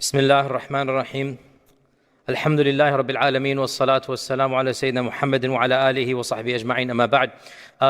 بسم الله الرحمن الرحيم الحمد لله رب العالمين والصلاة والسلام على سيدنا محمد وعلى آله وصحبه أجمعين أما بعد.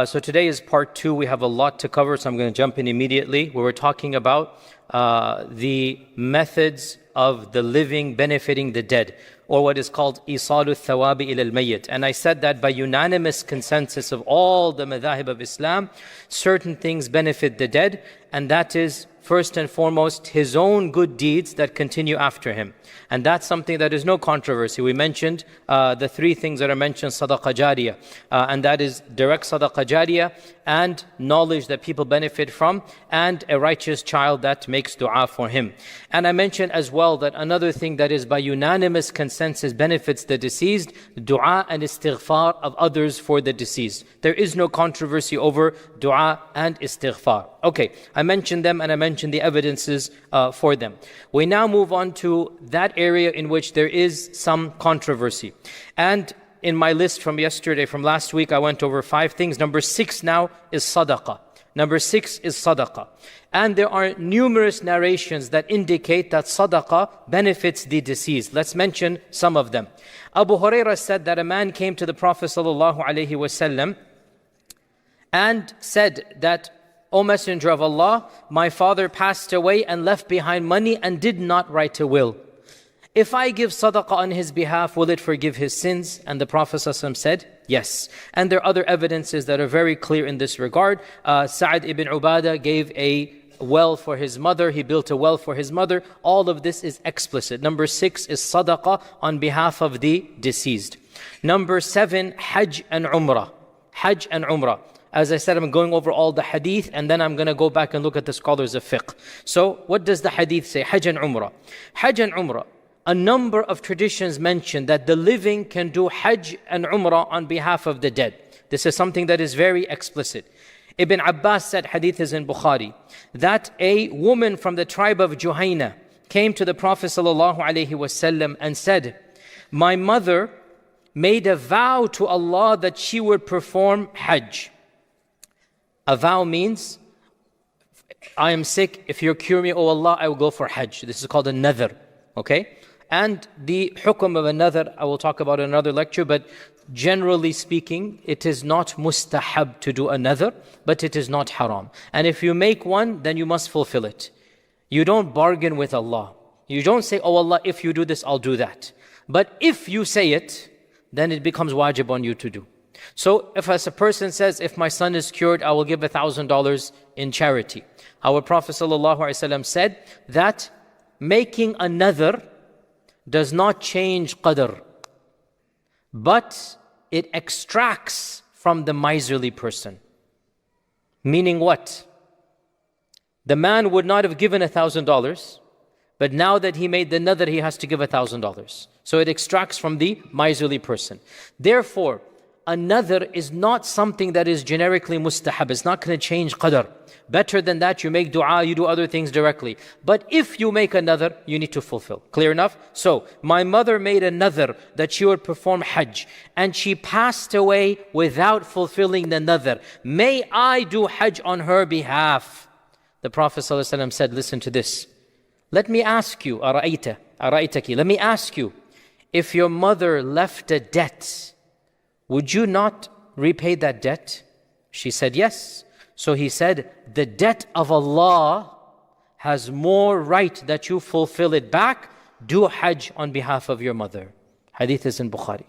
So today is part 2. We have a lot to cover, so I'm going to jump in immediately, where we're talking about the methods of the living benefiting the dead, or what is called isāl al-thawāb ila al-mayyit. And I said that by unanimous consensus of all the madhahib of Islam, certain things benefit the dead, and that is first and foremost his own good deeds that continue after him. And that's something that is no controversy. We mentioned the three things that are mentioned: Sadaqah Jariyah, and that is direct Sadaqah Jariyah, and knowledge that people benefit from, and a righteous child that makes dua for him. And I mentioned as well that another thing that is by unanimous consensus benefits the deceased: dua and istighfar of others for the deceased. There is no controversy over dua and istighfar. Okay, I mentioned them and I mentioned the evidences for them. We now move on to that area in which there is some controversy. And in my list from yesterday, from last week, I went over 5 things. Number 6 now is Sadaqah. Number 6 is Sadaqah. And there are numerous narrations that indicate that Sadaqah benefits the deceased. Let's mention some of them. Abu Hurairah said that a man came to the Prophet ﷺ and said that, "O Messenger of Allah, my father passed away and left behind money and did not write a will. If I give sadaqah on his behalf, will it forgive his sins?" And the Prophet ﷺ said, yes. And there are other evidences that are very clear in this regard. Sa'd ibn Ubadah gave a well for his mother. He built a well for his mother. All of this is explicit. Number 6 is sadaqah on behalf of the deceased. Number 7, Hajj and Umrah. Hajj and Umrah. As I said, I'm going over all the hadith, and then I'm going to go back and look at the scholars of fiqh. So what does the hadith say? Hajj and Umrah. Hajj and Umrah. A number of traditions mention that the living can do Hajj and Umrah on behalf of the dead. This is something that is very explicit. Ibn Abbas said, hadith is in Bukhari, that a woman from the tribe of Juhayna came to the Prophet ﷺ and said, "My mother made a vow to Allah that she would perform Hajj." A vow means, I am sick, if you cure me, O Allah, I will go for Hajj. This is called a nadhr, okay? And the hukum of a nadhr, I will talk about in another lecture, but generally speaking, it is not mustahab to do a nadhr, but it is not haram. And if you make one, then you must fulfill it. You don't bargain with Allah. You don't say, "Oh Allah, if you do this, I'll do that." But if you say it, then it becomes wajib on you to do. So if as a person says, "If my son is cured, I will give $1,000 in charity." Our Prophet ﷺ said that making a nadhr does not change qadr, but it extracts from the miserly person. Meaning what? The man would not have given $1,000, but now that he made the nadhr, he has to give $1,000. So it extracts from the miserly person. Therefore, a nadhr is not something that is generically mustahab. It's not going to change qadr. Better than that, you make dua, you do other things directly. But if you make a nadhr, you need to fulfill. Clear enough? So, my mother made a nadhr that she would perform Hajj, and she passed away without fulfilling the nadhr. May I do Hajj on her behalf? The Prophet ﷺ said, listen to this. Let me ask you, ara'aytaki, let me ask you, if your mother left a debt, would you not repay that debt? She said, yes. So he said, the debt of Allah has more right that you fulfill it back. Do Hajj on behalf of your mother. Hadith is in Bukhari.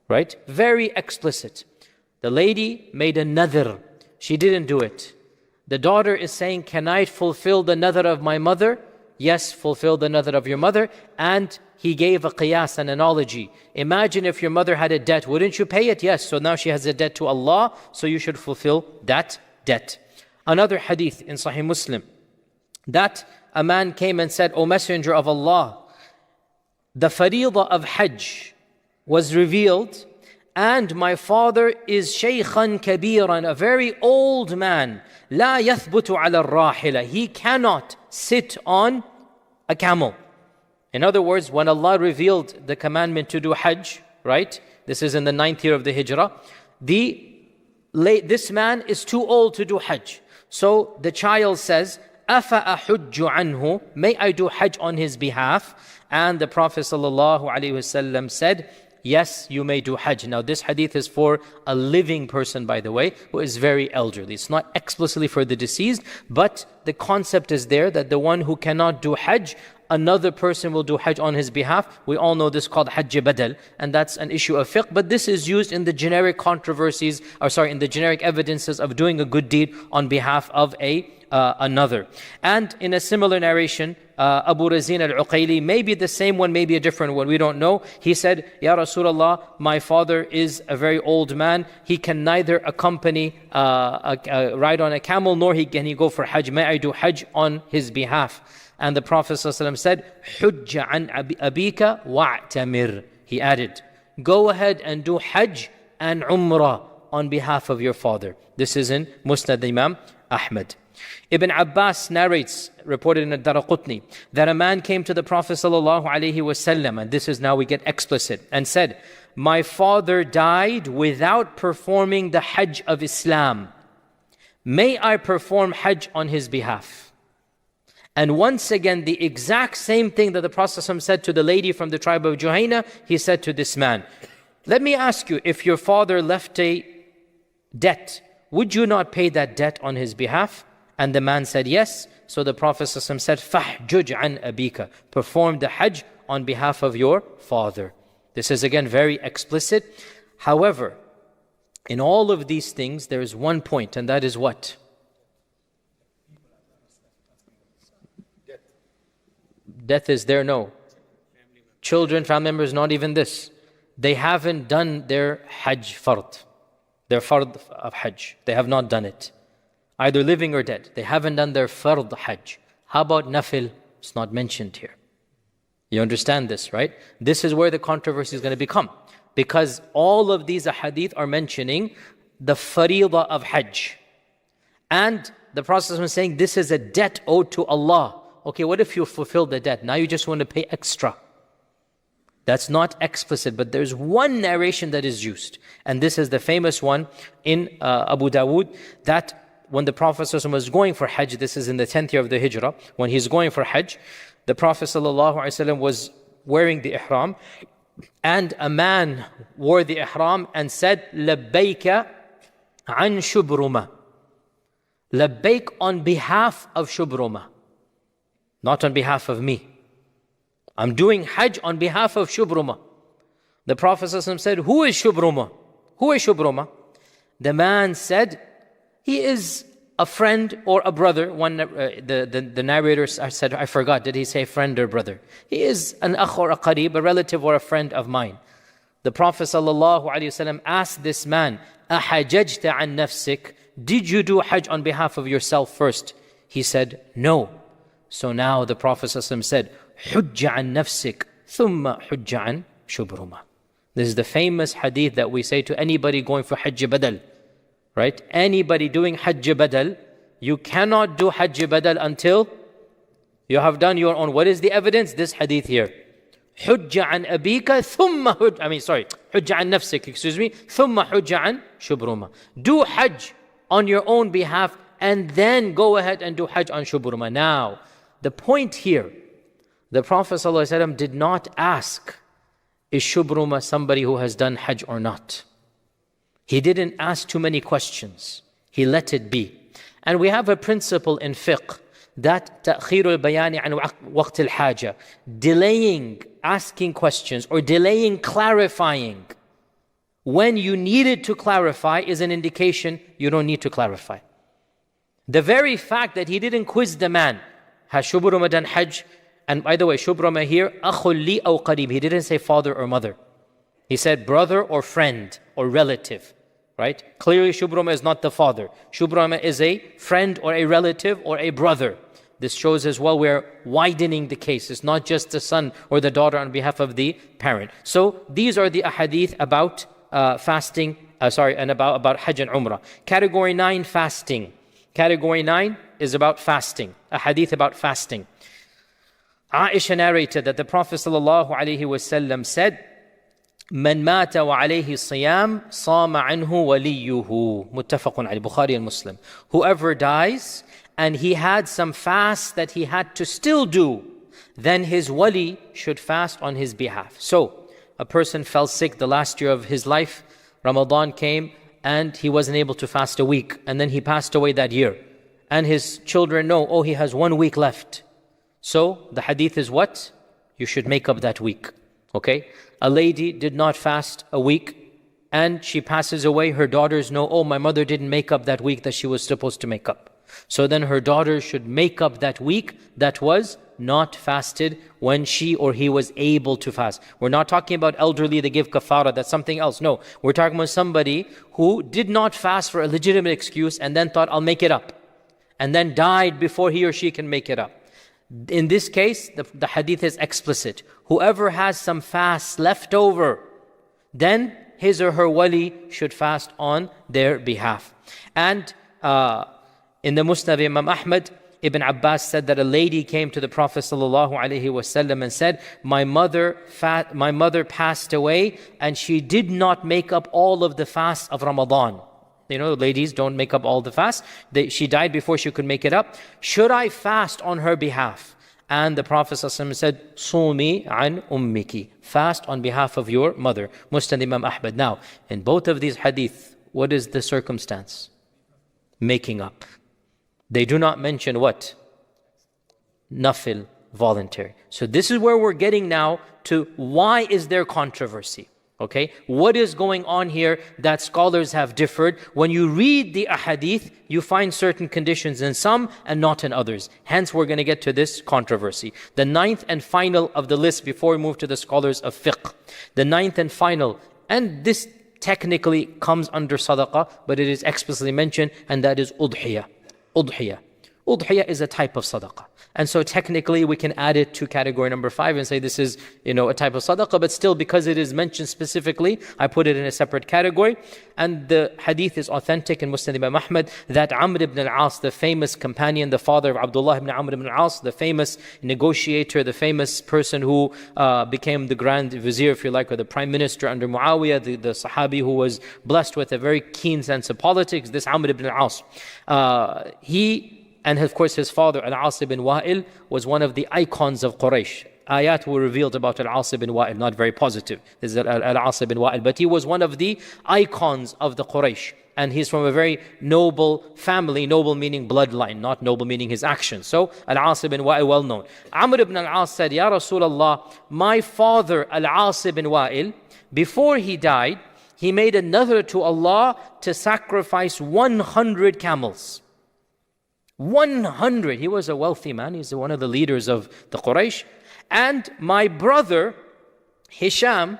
Right? Very explicit. The lady made a nadhr. She didn't do it. The daughter is saying, can I fulfill the nadhr of my mother? Yes, fulfill the nadhr of your mother. And he gave a qiyas, an analogy. Imagine if your mother had a debt, wouldn't you pay it? Yes, so now she has a debt to Allah, so you should fulfill that debt. Another hadith in Sahih Muslim, that a man came and said, O Messenger of Allah, the faridah of Hajj was revealed, and my father is shaykhan kabiran, a very old man, la yathbutu ala rahila, he cannot sit on a camel. In other words, when Allah revealed the commandment to do Hajj, right? This is in the 9th year of the Hijrah. This man is too old to do Hajj. So the child says, أَفَأَحُجُّ عَنْهُ, may I do Hajj on his behalf? And the Prophet ﷺ said, yes, you may do Hajj. Now this hadith is for a living person, by the way, who is very elderly. It's not explicitly for the deceased, but the concept is there that the one who cannot do Hajj, another person will do Hajj on his behalf. We all know this is called Hajj Badal, and that's an issue of fiqh, but this is used in the generic controversies, in the generic evidences of doing a good deed on behalf of another. And in a similar narration, Abu Razin al-Uqayli, maybe the same one, maybe a different one, we don't know. He said, Ya Rasulullah, my father is a very old man. He can neither accompany, ride on a camel, nor can he go for Hajj. May I do Hajj on his behalf? And the Prophet ﷺ said, Hujja an abika wa'tamir. He added, go ahead and do Hajj and Umrah on behalf of your father. This is in Musnad Imam Ahmad. Ibn Abbas narrates, reported in Ad-Daraqutni, that a man came to the Prophet ﷺ, and this is now we get explicit, and said, my father died without performing the Hajj of Islam. May I perform Hajj on his behalf? And once again, the exact same thing that the Prophet ﷺ said to the lady from the tribe of Juhayna, he said to this man, let me ask you, if your father left a debt, would you not pay that debt on his behalf? And the man said yes. So the Prophet ﷺ said, فَحْجُجْ عَنْ أَبِيكَ, perform the Hajj on behalf of your father. This is again very explicit. However, in all of these things, there is one point, and that is what? Death is there, no. Children, family members, not even this. They haven't done their Hajj fard, their fard of Hajj. They have not done it. Either living or dead. They haven't done their fard Hajj. How about nafil? It's not mentioned here. You understand this, right? This is where the controversy is going to become. Because all of these hadith are mentioning the faridah of Hajj. And the Prophet was saying this is a debt owed to Allah. Okay, what if you fulfill the debt? Now you just want to pay extra. That's not explicit, but there's one narration that is used. And this is the famous one in Abu Dawood, that when the Prophet was going for Hajj, this is in the 10th year of the Hijrah, when he's going for Hajj, the Prophet ﷺ was wearing the ihram, and a man wore the ihram and said, Labbayka an Shubruma. Labbayk on behalf of Shubruma. Not on behalf of me. I'm doing Hajj on behalf of Shubruma. The Prophet ﷺ said, who is Shubruma? Who is Shubruma? The man said, he is a friend or a brother. The narrator said, I forgot, did he say friend or brother? He is an akh or a qareeb, a relative or a friend of mine. The Prophet ﷺ asked this man, أَحَجَجْتَ عَنْ نَفْسِكَ, did you do Hajj on behalf of yourself first? He said, no. So now the Prophet ﷺ said, حُجَّ عَنْ نَفْسِكَ ثُمَّ حُجَّ عَنْ شُبْرُمَا. This is the famous hadith that we say to anybody going for Hajj Badal. Right? Anybody doing Hajj Badal, you cannot do Hajj Badal until you have done your own. What is the evidence? This hadith here. حُجَّ عَنْ أَبِيكَ ثُمَّ حُجَّ عَنْ نَفْسِكَ, ثُمَّ حُجَّ عَنْ شُبْرُمَا. Do Hajj on your own behalf and then go ahead and do Hajj on Shubruma. Now, the point here, the Prophet ﷺ did not ask, is Shubruma somebody who has done Hajj or not? He didn't ask too many questions. He let it be. And we have a principle in fiqh that تأخير البيان عن وقت الحاجة, delaying asking questions or delaying clarifying when you needed to clarify is an indication you don't need to clarify. The very fact that he didn't quiz the man, has Shubruma done Hajj? And by the way, Shubruma here, أخُ لي أو قريب. He didn't say father or mother. He said brother or friend or relative. Right? Clearly Shubruma is not the father. Shubruma is a friend or a relative or a brother. This shows as well we're widening the case. It's not just the son or the daughter on behalf of the parent. So these are the ahadith about fasting, and about Hajj and Umrah. Category 9, fasting. Category 9 is about fasting. A hadith about fasting. Aisha narrated that the Prophet ﷺ said, من مات وعليه الصيام صام عنه وليه. متفق عليه, Bukhari and Muslim. Whoever dies and he had some fast that he had to still do, then his wali should fast on his behalf. So, a person fell sick the last year of his life, Ramadan came, and he wasn't able to fast a week, and then he passed away that year. And his children know, oh, he has 1 week left. So, the hadith is what? You should make up that week. Okay? A lady did not fast a week, and she passes away. Her daughters know, oh, my mother didn't make up that week that she was supposed to make up. So then her daughters should make up that week that was not fasted when she or he was able to fast. We're not talking about elderly that give kafara, that's something else. No, we're talking about somebody who did not fast for a legitimate excuse and then thought, I'll make it up. And then died before he or she can make it up. In this case, the hadith is explicit. Whoever has some fast left over, then his or her wali should fast on their behalf. And in the Musnad Imam Ahmad, Ibn Abbas said that a lady came to the Prophet ﷺ and said, my mother passed away and she did not make up all of the fasts of Ramadan. You know, ladies don't make up all the fasts. She died before she could make it up. Should I fast on her behalf? And the Prophet ﷺ said, Sumi an ummiki. Fast on behalf of your mother. Musnad Imam Ahmad. Now, in both of these hadith, what is the circumstance? Making up. They do not mention what? Nafil, voluntary. So this is where we're getting now to why is there controversy? Okay, what is going on here that scholars have differed? When you read the ahadith, you find certain conditions in some and not in others. Hence, we're going to get to this controversy. The ninth and final of the list before we move to the scholars of fiqh. The ninth and final, and this technically comes under sadaqah, but it is explicitly mentioned, and that is udhiyah. Udhiyah. Udhiyah is a type of sadaqah. And so technically we can add it to category number 5 and say this is, a type of sadaqah, but still because it is mentioned specifically, I put it in a separate category. And the hadith is authentic in Musnad Imam Ahmad that Amr ibn al-As, the famous companion, the father of Abdullah ibn Amr ibn al-As, the famous negotiator, the famous person who became the grand vizier, if you like, or the prime minister under Muawiyah, the sahabi who was blessed with a very keen sense of politics, this Amr ibn al-As. And of course his father, Al-As ibn Wa'il, was one of the icons of Quraysh. Ayat were revealed about Al-As ibn Wa'il, not very positive. This is Al-As ibn Wa'il, but he was one of the icons of the Quraysh. And he's from a very noble family, noble meaning bloodline, not noble meaning his actions. So Al-As ibn Wa'il, well known. Amr ibn al-As said, Ya Rasulullah, my father Al-As ibn Wa'il, before he died, he made a nadhr to Allah to sacrifice 100 camels. 100. He was a wealthy man. He's one of the leaders of the Quraysh. And my brother, Hisham,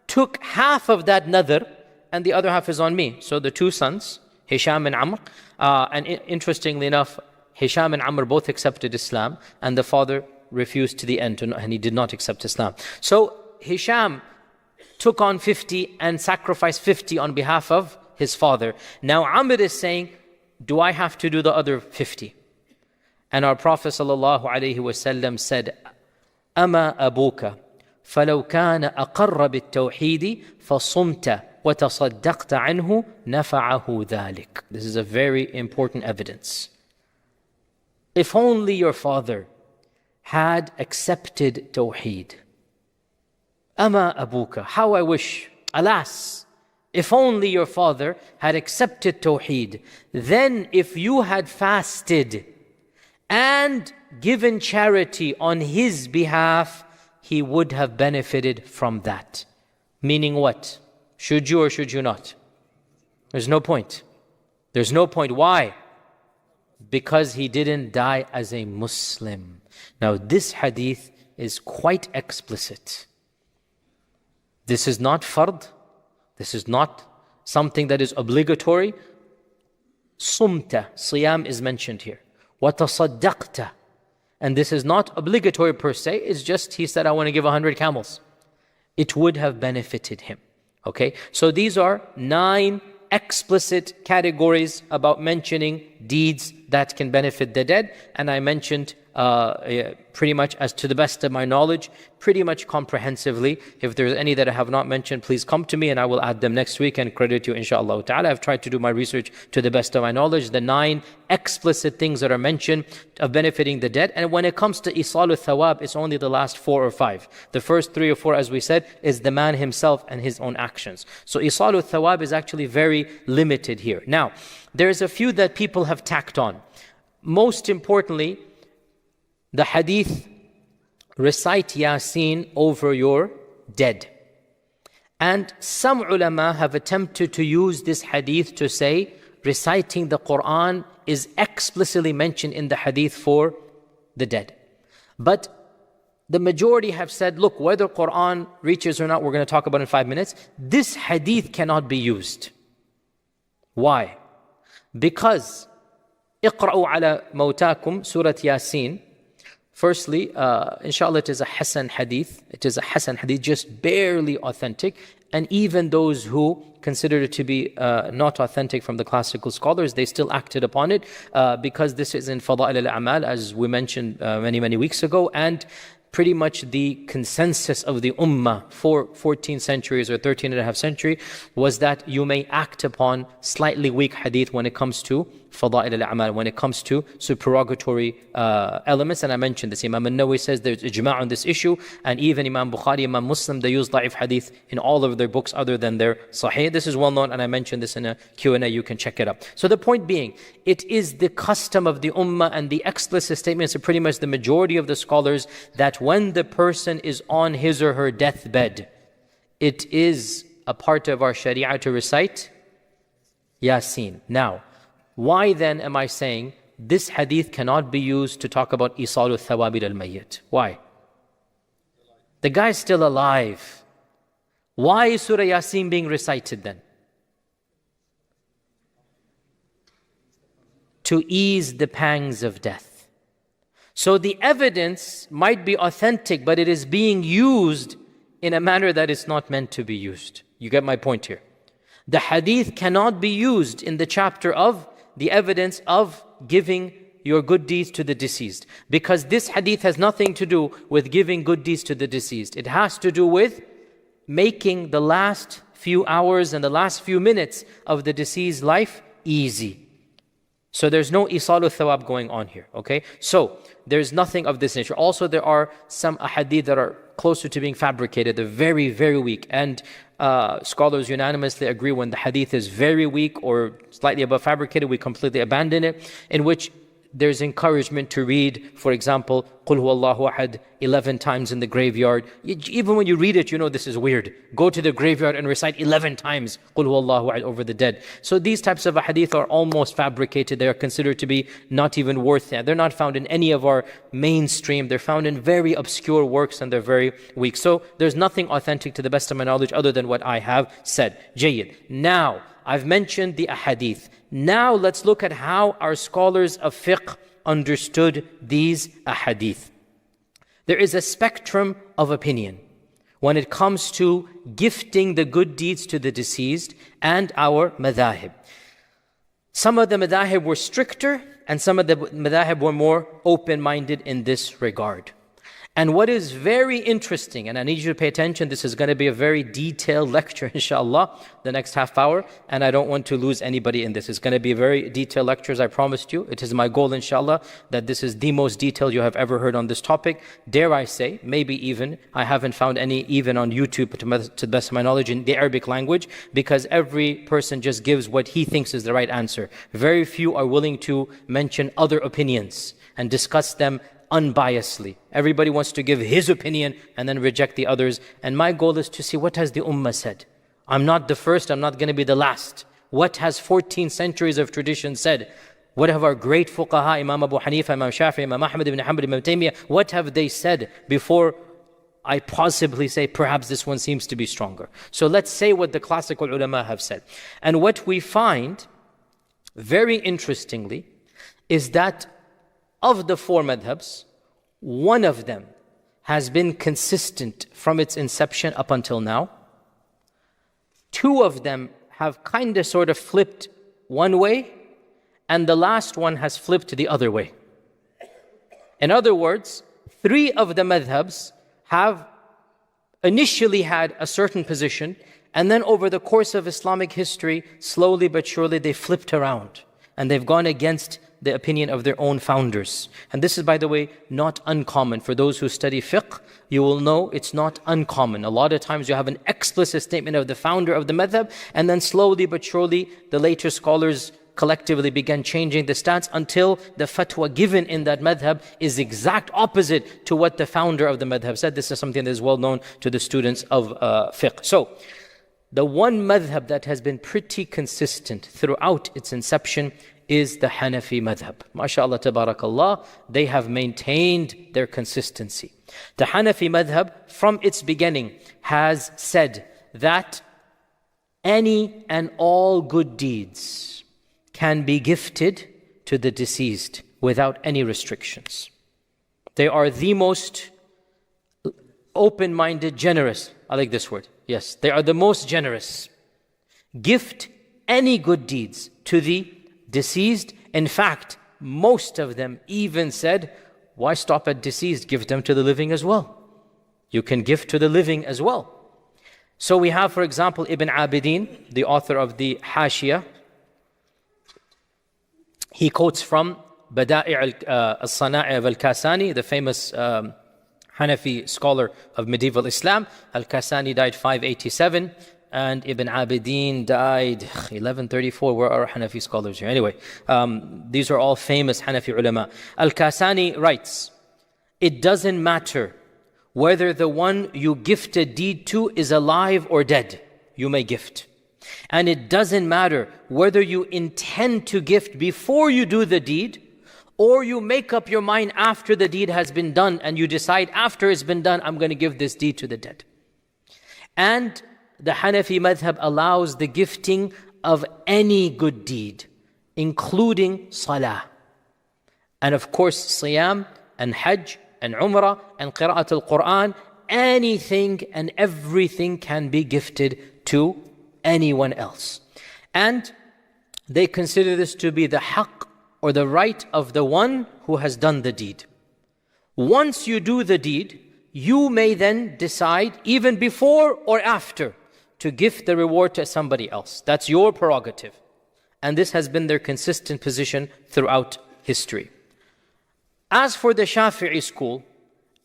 took half of that nadhr and the other half is on me. So the two sons, Hisham and Amr. And interestingly enough, Hisham and Amr both accepted Islam and the father refused to the end and he did not accept Islam. So Hisham took on 50 and sacrificed 50 on behalf of his father. Now Amr is saying, do I have to do the other 50? And our Prophet ﷺ said, أما أبوك فلو كان أقر بالتوحيد فصمت وتصدقت عنه نفعه ذلك. This is a very important evidence. If only your father had accepted Tawheed. أما أبوك, how I wish, alas, if only your father had accepted Tawheed, then if you had fasted and given charity on his behalf, he would have benefited from that. Meaning what? Should you or should you not? There's no point. There's no point. Why? Because he didn't die as a Muslim. Now this hadith is quite explicit. This is not fard. This is not something that is obligatory. Sumta, siyam is mentioned here. وَتَصَدَّقْتَ. And this is not obligatory per se, it's just he said, I want to give 100 camels. It would have benefited him. Okay, so these are 9 explicit categories about mentioning deeds that can benefit the dead. And I mentioned pretty much, as to the best of my knowledge, pretty much comprehensively. If there's any that I have not mentioned, please come to me and I will add them next week and credit you, inshallah ta'ala. I've tried to do my research to the best of my knowledge. The 9 explicit things that are mentioned of benefiting the dead. And when it comes to isāl al-thawāb, it's only the last 4 or 5. The first 3 or 4, as we said, is the man himself and his own actions. So isāl al-thawāb is actually very limited here. Now, there's a few that people have tacked on. Most importantly, the hadith, recite Yasin over your dead. And some ulama have attempted to use this hadith to say reciting the Qur'an is explicitly mentioned in the hadith for the dead. But the majority have said, look, whether Qur'an reaches or not, we're going to talk about in 5 minutes, this hadith cannot be used. Why? Because اقرأوا على موتاكم Surah Yasin. Firstly, inshallah, it is a Hasan hadith. It is a Hasan hadith, just barely authentic. And even those who consider it to be not authentic from the classical scholars, they still acted upon it because this is in Fada'il al-A'mal, as we mentioned many weeks ago. And pretty much the consensus of the Ummah for 14 centuries or 13 and a half century was that you may act upon slightly weak hadith when it comes to Fada'il al-A'mal, when it comes to supererogatory elements. And I mentioned this. Imam al-Nawawi says there's ijma' on this issue, and even Imam Bukhari, Imam Muslim, they use da'if hadith in all of their books other than their Sahih. This is well known, and I mentioned this in a Q&A, you can check it up. So the point being, it is the custom of the Ummah and the explicit statements of pretty much the majority of the scholars that when the person is on his or her deathbed, it is a part of our Sharia to recite Yasin. Now, why then am I saying this hadith cannot be used to talk about isāl al-thawāb al-mayyit? Why? The guy is still alive. Why is Surah Yasin being recited then? To ease the pangs of death. So the evidence might be authentic, but it is being used in a manner that is not meant to be used. You get my point here. The hadith cannot be used in the chapter of the evidence of giving your good deeds to the deceased, because this hadith has nothing to do with giving good deeds to the deceased. It has to do with making the last few hours and the last few minutes of the deceased's life easy. So there's no isāl al-thawāb going on here, okay? So there's nothing of this nature. Also, there are some ahadith that are closer to being fabricated. They're very weak. And scholars unanimously agree when the hadith is very weak or slightly above fabricated, we completely abandon it, in which there's encouragement to read, for example, قُلْ هُوَ اللَّهُ أَحَدٌ 11 times in the graveyard. Even when you read it, you know this is weird. Go to the graveyard and recite 11 times قُلْ هُوَ اللَّهُ أَحَدٌ over the dead. So these types of hadith are almost fabricated. They are considered to be not even worth it. They're not found in any of our mainstream. They're found in very obscure works and they're very weak. So there's nothing authentic to the best of my knowledge other than what I have said. Jayyid. Now, I've mentioned the ahadith. Now let's look at how our scholars of fiqh understood these ahadith. There is a spectrum of opinion when it comes to gifting the good deeds to the deceased and our madhahib. Some of the madhahib were stricter and some of the madhahib were more open-minded in this regard. And what is very interesting, and I need you to pay attention, this is going to be a very detailed lecture, inshallah, the next half hour, and I don't want to lose anybody in this. It's going to be a very detailed lecture, as I promised you. It is my goal, inshallah, that this is the most detailed you have ever heard on this topic. Dare I say, maybe even, I haven't found any even on YouTube, to the best of my knowledge, in the Arabic language, because every person just gives what he thinks is the right answer. Very few are willing to mention other opinions and discuss them unbiasedly. Everybody wants to give his opinion and then reject the others. And my goal is to see what has the Ummah said. I'm not the first, I'm not going to be the last. What has 14 centuries of tradition said? What have our great fuqaha, Imam Abu Hanifa, Imam Shafi'i, Imam Ahmad ibn Hanbali, Imam Taymiyyah, what have they said before I possibly say perhaps this one seems to be stronger? So let's say what the classical ulama have said. And what we find, very interestingly, is that of the 4 madhabs, one of them has been consistent from its inception up until now. 2 of them have kind of sort of flipped one way, and the last one has flipped the other way. In other words, 3 of the madhabs have initially had a certain position, and then over the course of Islamic history, slowly but surely they flipped around and they've gone against the opinion of their own founders. And this is, by the way, not uncommon. For those who study fiqh, you will know it's not uncommon. A lot of times you have an explicit statement of the founder of the madhab, and then slowly but surely the later scholars collectively began changing the stance until the fatwa given in that madhab is exact opposite to what the founder of the madhab said. This is something that is well known to the students of fiqh. So, the one madhab that has been pretty consistent throughout its inception is the Hanafi madhab. MashaAllah, tabarakallah, they have maintained their consistency. The Hanafi madhab, from its beginning, has said that any and all good deeds can be gifted to the deceased without any restrictions. They are the most open-minded, generous. I like this word. Yes, they are the most generous. Gift any good deeds to the deceased. In fact, most of them even said, why stop at deceased? Give them to the living as well. You can give to the living as well. So we have, for example, Ibn Abidin, the author of the Hashiyah. He quotes from Bada'i' al-Sana'i' al-Kasani, the famous Hanafi scholar of medieval Islam. Al-Kasani died 587 and Ibn Abidin died 1134. Where are Hanafi scholars here? Anyway, these are all famous Hanafi ulama. Al-Kasani writes, it doesn't matter whether the one you gift a deed to is alive or dead, you may gift. And it doesn't matter whether you intend to gift before you do the deed, or you make up your mind after the deed has been done and you decide after it's been done, I'm going to give this deed to the dead. And the Hanafi madhab allows the gifting of any good deed, including salah. And of course, siyam and hajj and umrah and qira'at al-Qur'an, anything and everything can be gifted to anyone else. And they consider this to be the haqq, or the right of the one who has done the deed. Once you do the deed, you may then decide, even before or after, to give the reward to somebody else. That's your prerogative. And this has been their consistent position throughout history. As for the Shafi'i school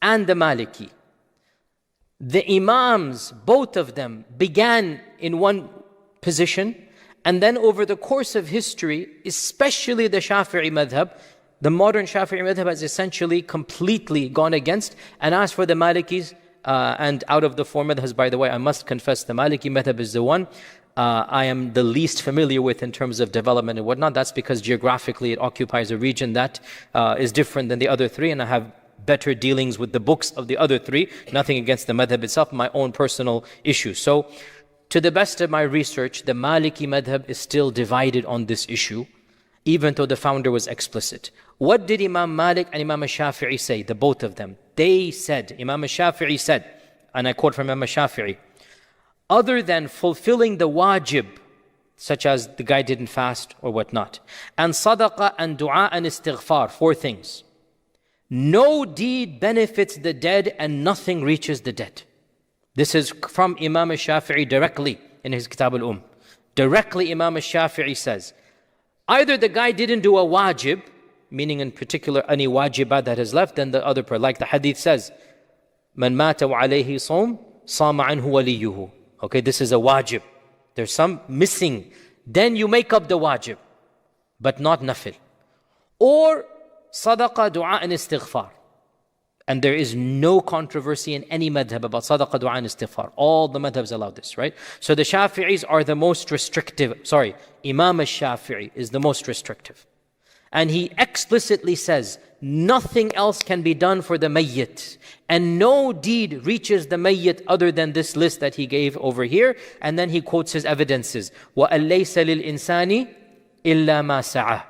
and the Maliki, the Imams, both of them, began in one position, and then over the course of history, especially the Shafi'i madhab, the modern Shafi'i madhab has essentially completely gone against. And as for the Malikis, and out of the 4 madhabs, by the way, I must confess, the Maliki madhab is the one I am the least familiar with in terms of development and whatnot. That's because geographically it occupies a region that is different than the other 3, and I have better dealings with the books of the other 3. Nothing against the madhab itself, my own personal issues. So, to the best of my research, the Maliki madhab is still divided on this issue, even though the founder was explicit. What did Imam Malik and Imam Shafi'i say, the both of them? They said, Imam Shafi'i said, and I quote from Imam Shafi'i, other than fulfilling the wajib, such as the guy didn't fast or whatnot, and sadaqah and dua and istighfar, 4 things, no deed benefits the dead and nothing reaches the dead. This is from Imam Shafi'i directly in his Kitab al-Umm. Directly Imam Shafi'i says, either the guy didn't do a wajib, meaning in particular any wajibat that is left, then the other part, like the hadith says, Man mata wa alayhi sawm, sama anhu waliyuhu. Okay, this is a wajib. There's some missing. Then you make up the wajib, but not nafil. Or sadaqah, dua and istighfar. And there is no controversy in any madhab about sadaqah, dua and istighfar. All the madhabs allow this, right? So the Shafi'is are the most restrictive. Imam al-Shafi'i is the most restrictive. And he explicitly says, nothing else can be done for the mayyit. And no deed reaches the mayyit other than this list that he gave over here. And then he quotes his evidences. وَأَلَّيْسَ لِلْإِنسَانِ إِلَّا مَا سَعَى.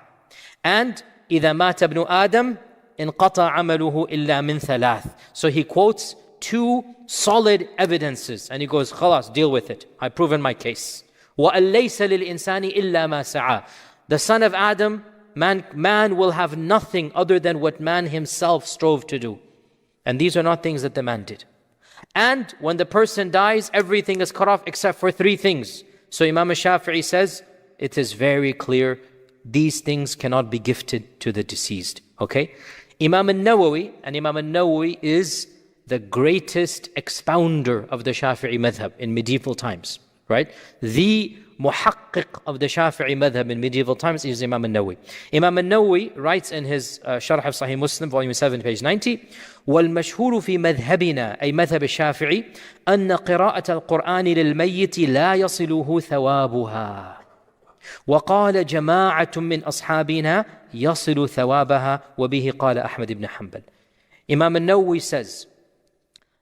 And إِذَا مَاتَ ابْنُ آدَمَ انقطع عمله إلا من ثلاث. So he quotes 2 solid evidences and he goes, خلاص, deal with it. I've proven my case. وَأَلَّيْسَ لِلْإِنسَانِ إِلَّا مَا سَعَى. The son of Adam Man will have nothing other than what man himself strove to do. And these are not things that the man did. And when the person dies, everything is cut off except for 3 things. So Imam al-Shafi'i says, it is very clear, these things cannot be gifted to the deceased. Okay? Imam al-Nawawi, and Imam al-Nawawi is the greatest expounder of the Shafi'i madhab in medieval times. Right? The muhaqqiq of the Shafi'i madhab in medieval times is Imam al-Nawawi. Imam al-Nawawi writes in his Sharh of Sahih Muslim, volume 7, page 90, وَالْمَشْهُورُ فِي مَذْهَبِنَا أي مذهب الشافعي أن قراءة القرآن للميت لا يصله ثوابها وقال جماعة من أصحابنا يصل ثوابها وبه قال أحمد بن حنبل. Imam al-Nawawi says,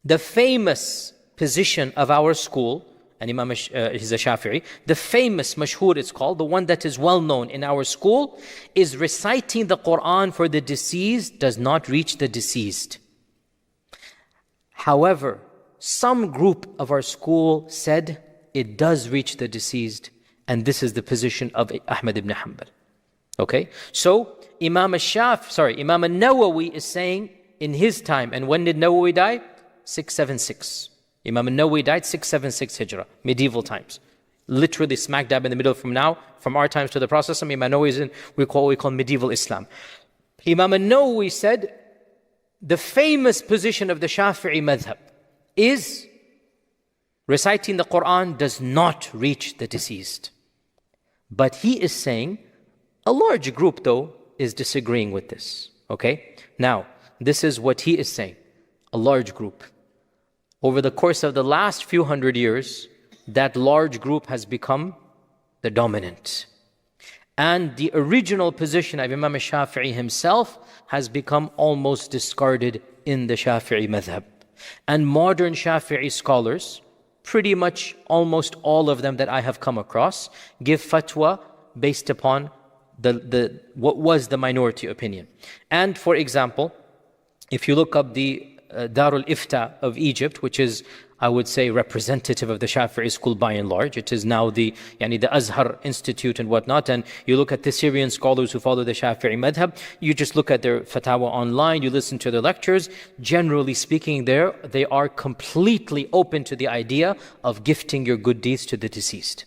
the famous position of our school, and Imam is a Shafi'i, the famous mashhur it's called, the one that is well known in our school, is reciting the Qur'an for the deceased does not reach the deceased. However, some group of our school said it does reach the deceased, and this is the position of Ahmad ibn Hanbal. Okay? So, Imam al-Nawawi is saying in his time, and when did Nawawi die? 676. Imam al-Nawawi died 676 Hijrah, medieval times. Literally smack dab in the middle from our times to the Prophet. Imam al-Nawawi is in what we call medieval Islam. Imam al-Nawawi said, the famous position of the Shafi'i madhab is reciting the Qur'an does not reach the deceased. But he is saying, a large group though is disagreeing with this. Okay? Now, this is what he is saying. A large group. Over the course of the last few hundred years, that large group has become the dominant. And the original position of Imam al-Shafi'i himself has become almost discarded in the Shafi'i madhab. And modern Shafi'i scholars, pretty much almost all of them that I have come across, give fatwa based upon what was the minority opinion. And for example, if you look up the Darul Ifta of Egypt, which is, I would say, representative of the Shafi'i school by and large. It is now the Azhar Institute and whatnot. And you look at the Syrian scholars who follow the Shafi'i madhab, you just look at their fatwa online, you listen to their lectures. Generally speaking, they are completely open to the idea of gifting your good deeds to the deceased.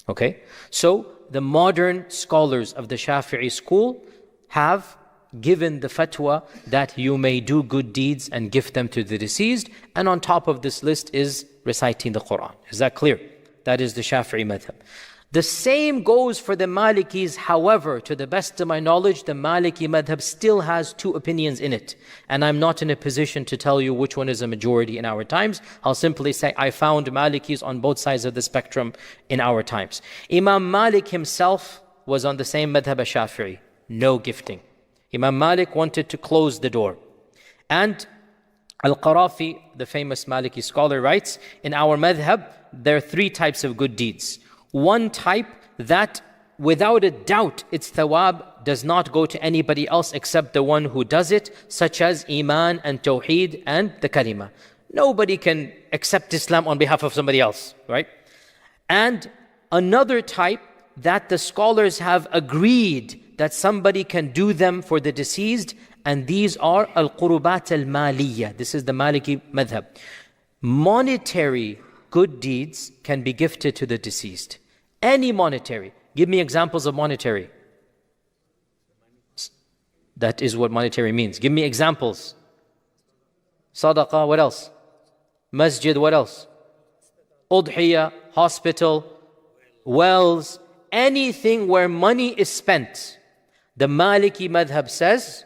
Okay? So, the modern scholars of the Shafi'i school have given the fatwa that you may do good deeds and gift them to the deceased, and on top of this list is reciting the Qur'an. Is that clear? That is the Shafi'i madhab. The same goes for the Malikis. However, to the best of my knowledge, the Maliki madhab still has 2 opinions in it, and I'm not in a position to tell you which one is a majority in our times. I'll simply say I found Malikis on both sides of the spectrum in our times. Imam Malik himself was on the same madhab as Shafi'i, no gifting. Imam Malik wanted to close the door. And Al-Qarafi, the famous Maliki scholar, writes, in our madhab, there are 3 types of good deeds. One type that, without a doubt, its thawab does not go to anybody else except the one who does it, such as Iman and Tawheed and the Kalima. Nobody can accept Islam on behalf of somebody else, right? And another type that the scholars have agreed that somebody can do them for the deceased, and these are al-qurubat al-maliyya. This is the Maliki madhab. Monetary good deeds can be gifted to the deceased. Any monetary. Give me examples of monetary. That is what monetary means. Give me examples. Sadaqah, what else? Masjid, what else? Udhiyah, hospital, wells, anything where money is spent. The Maliki madhab says,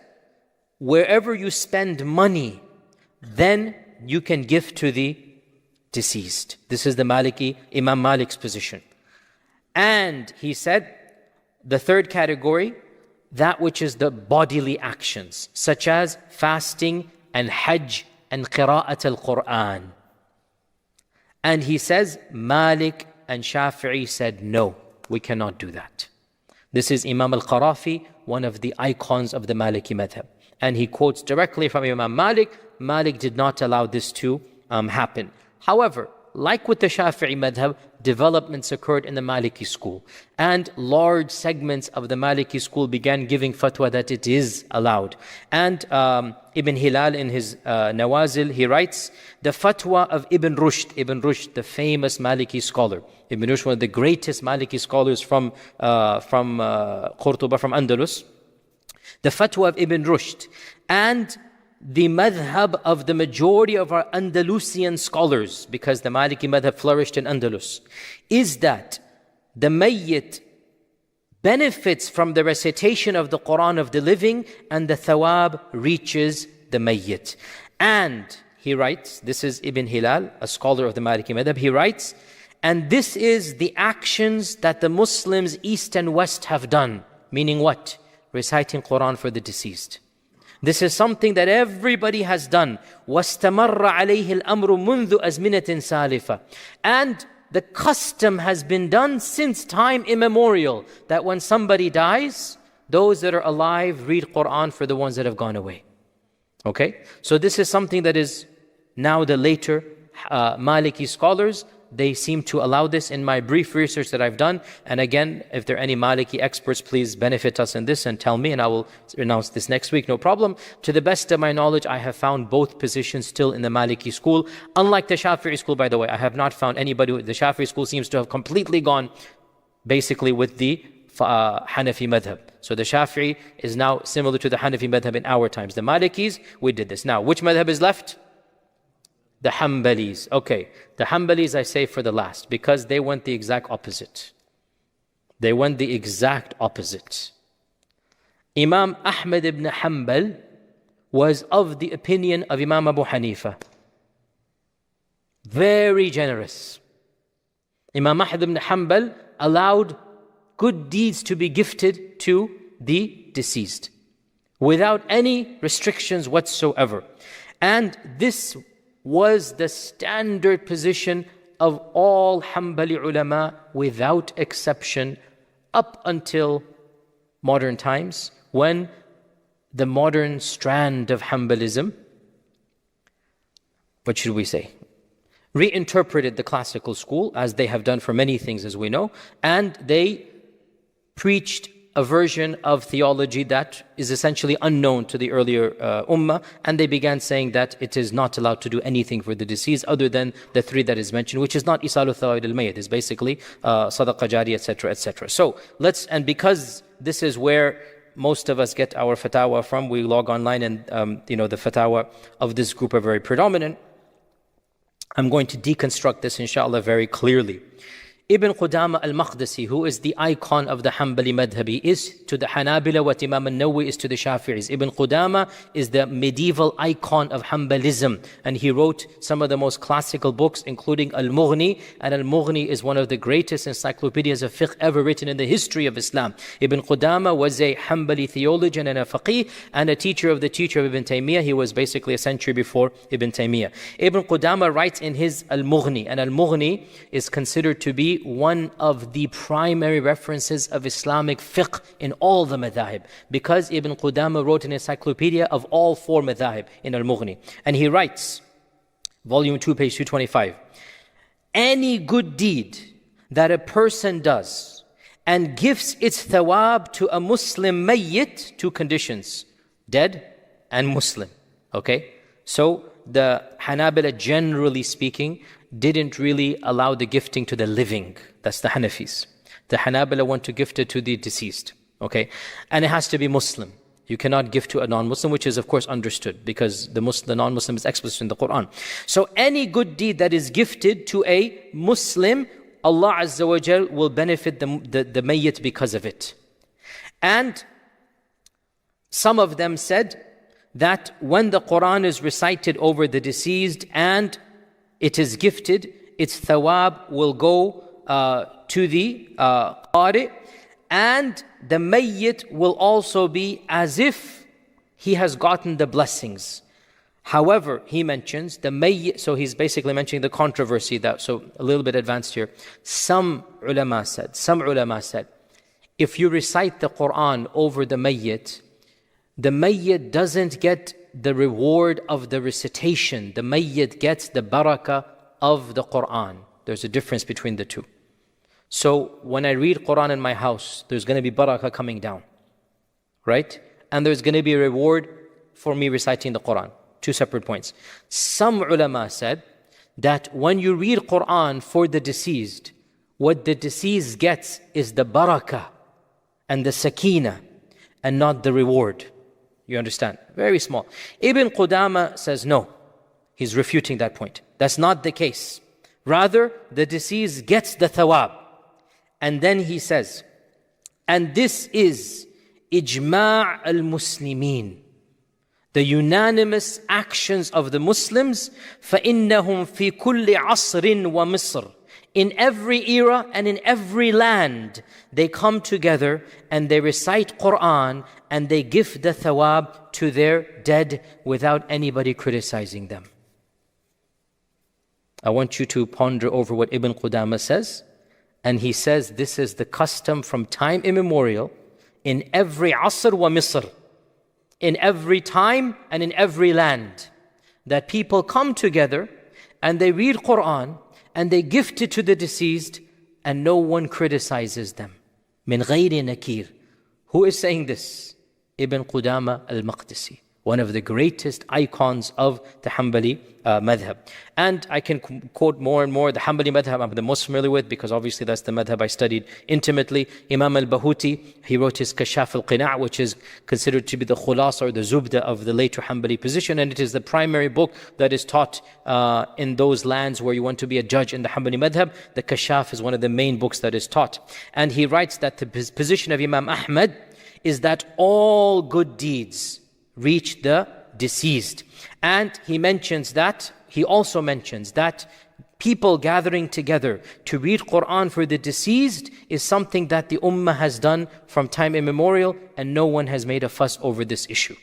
wherever you spend money, then you can give to the deceased. This is the Maliki, Imam Malik's position. And he said, the third category, that which is the bodily actions, such as fasting and Hajj and Qira'at al-Quran. And he says, Malik and Shafi'i said, no, we cannot do that. This is Imam al-Qarafi, one of the icons of the Maliki madhab. And he quotes directly from Imam Malik. Malik did not allow this to happen. However, like with the Shafi'i madhab, developments occurred in the Maliki school. And large segments of the Maliki school began giving fatwa that it is allowed. And Ibn Hilal in his Nawazil, he writes, the fatwa of Ibn Rushd, the famous Maliki scholar. Ibn Rushd, one of the greatest Maliki scholars from Qurtuba, from Andalus. The fatwa of Ibn Rushd and the madhab of the majority of our Andalusian scholars, because the Maliki madhab flourished in Andalus, is that the mayyit benefits from the recitation of the Qur'an of the living, and the thawāb reaches the mayyit. And he writes, this is Ibn Hilal, a scholar of the Maliki madhab, he writes, and this is the actions that the Muslims east and west have done. Meaning what? Reciting Qur'an for the deceased. This is something that everybody has done. وَاسْتَمَرَّ عَلَيْهِ الْأَمْرُ مُنْذُ أَزْمِنَةٍ سَالِفَةٍ. And the custom has been done since time immemorial, that when somebody dies, those that are alive read Qur'an for the ones that have gone away. Okay? So this is something that is now the later Maliki scholars, they seem to allow this in my brief research that I've done. And again, if there are any Maliki experts, please benefit us in this and tell me, and I will announce this next week, no problem. To the best of my knowledge, I have found both positions still in the Maliki school. Unlike the Shafi'i school, by the way, I have not found anybody, the Shafi'i school seems to have completely gone basically with the Hanafi madhab. So the Shafi'i is now similar to the Hanafi madhab in our times. The Malikis, we did this. Now, which madhab is left? The Hanbalis. Okay, the Hanbalis I say for the last, because they went the exact opposite. They went the exact opposite. Imam Ahmad ibn Hanbal was of the opinion of Imam Abu Hanifa. Very generous. Imam Ahmad ibn Hanbal allowed good deeds to be gifted to the deceased without any restrictions whatsoever. And this was the standard position of all Hanbali ulama without exception up until modern times, when the modern strand of Hanbalism, what should we say, reinterpreted the classical school, as they have done for many things as we know, and they preached a version of theology that is essentially unknown to the earlier Ummah, and they began saying that it is not allowed to do anything for the deceased other than the three that is mentioned, which is not isāl al-thawāb al-mayyit, is basically Sadaqah, Jariyah, etc., etc. So and because this is where most of us get our fatwa from, we log online and the fatwa of this group are very predominant. I'm going to deconstruct this inshallah very clearly. Ibn Qudama al-Maqdisi, who is the icon of the Hanbali madhab, is to the Hanabila what Imam al-Nawawi is to the Shafi'is. Ibn Qudama is the medieval icon of Hanbalism, and he wrote some of the most classical books, including Al-Mughni, and Al-Mughni is one of the greatest encyclopedias of fiqh ever written in the history of Islam. Ibn Qudama was a Hanbali theologian and a faqih, and a teacher of the teacher of Ibn Taymiyyah. He was basically a century before Ibn Taymiyyah. Ibn Qudama writes in his Al-Mughni, and Al-Mughni is considered to be one of the primary references of Islamic fiqh in all the madhahib, because Ibn Qudama wrote an encyclopedia of all four madhahib in Al-Mughni. And he writes, volume 2, page 225, any good deed that a person does and gives its thawāb to a Muslim mayyit, two conditions, dead and Muslim. Okay? So the Hanabila, generally speaking, didn't really allow the gifting to the living. That's the Hanafis. The Hanabila want to gift it to the deceased. Okay? And it has to be Muslim. You cannot gift to a non-Muslim, which is of course understood, because the non-Muslim is explicit in the Qur'an. So any good deed that is gifted to a Muslim, Allah Azza wa Jal will benefit the mayyit because of it. And some of them said that when the Qur'an is recited over the deceased and it is gifted, its thawāb will go to the qari, and the mayyit will also be as if he has gotten the blessings. However, he mentions the mayyit, so he's basically mentioning the controversy, that, so a little bit advanced here. Some ulama said, if you recite the Qur'an over the mayyit doesn't get the reward of the recitation. The mayyit gets the barakah of the Qur'an. There's a difference between the two. So when I read Qur'an in my house, there's going to be barakah coming down, right? And there's going to be a reward for me reciting the Qur'an. Two separate points. Some ulama said that when you read Qur'an for the deceased, what the deceased gets is the barakah and the sakina and not the reward. You understand? Very small. Ibn Qudama says no. He's refuting that point. That's not the case. Rather, the deceased gets the thawāb. And then he says, and this is ijma' al-muslimin, the unanimous actions of the Muslims, فَإِنَّهُمْ فِي كُلِّ عَصْرٍ وَمِصْرٍ, in every era and in every land, they come together and they recite Qur'an and they give the thawāb to their dead without anybody criticizing them. I want you to ponder over what Ibn Qudama says. And he says this is the custom from time immemorial in every asr wa misr, in every time and in every land, that people come together and they read Qur'an and they gift it to the deceased and no one criticizes them. Min ghayri nakir. Who is saying this? Ibn Qudama al-Maqdisi, one of the greatest icons of the Hanbali madhab. And I can quote more and more. The Hanbali madhab I'm the most familiar with because obviously that's the madhab I studied intimately. Imam al-Bahuti, he wrote his Kashaf al-Qina', which is considered to be the khulasa or the zubda of the later Hanbali position, and it is the primary book that is taught in those lands where you want to be a judge in the Hanbali madhab. The Kashaf is one of the main books that is taught. And he writes that the position of Imam Ahmad is that all good deeds reach the deceased. And he also mentions that people gathering together to read Qur'an for the deceased is something that the Ummah has done from time immemorial, and no one has made a fuss over this issue.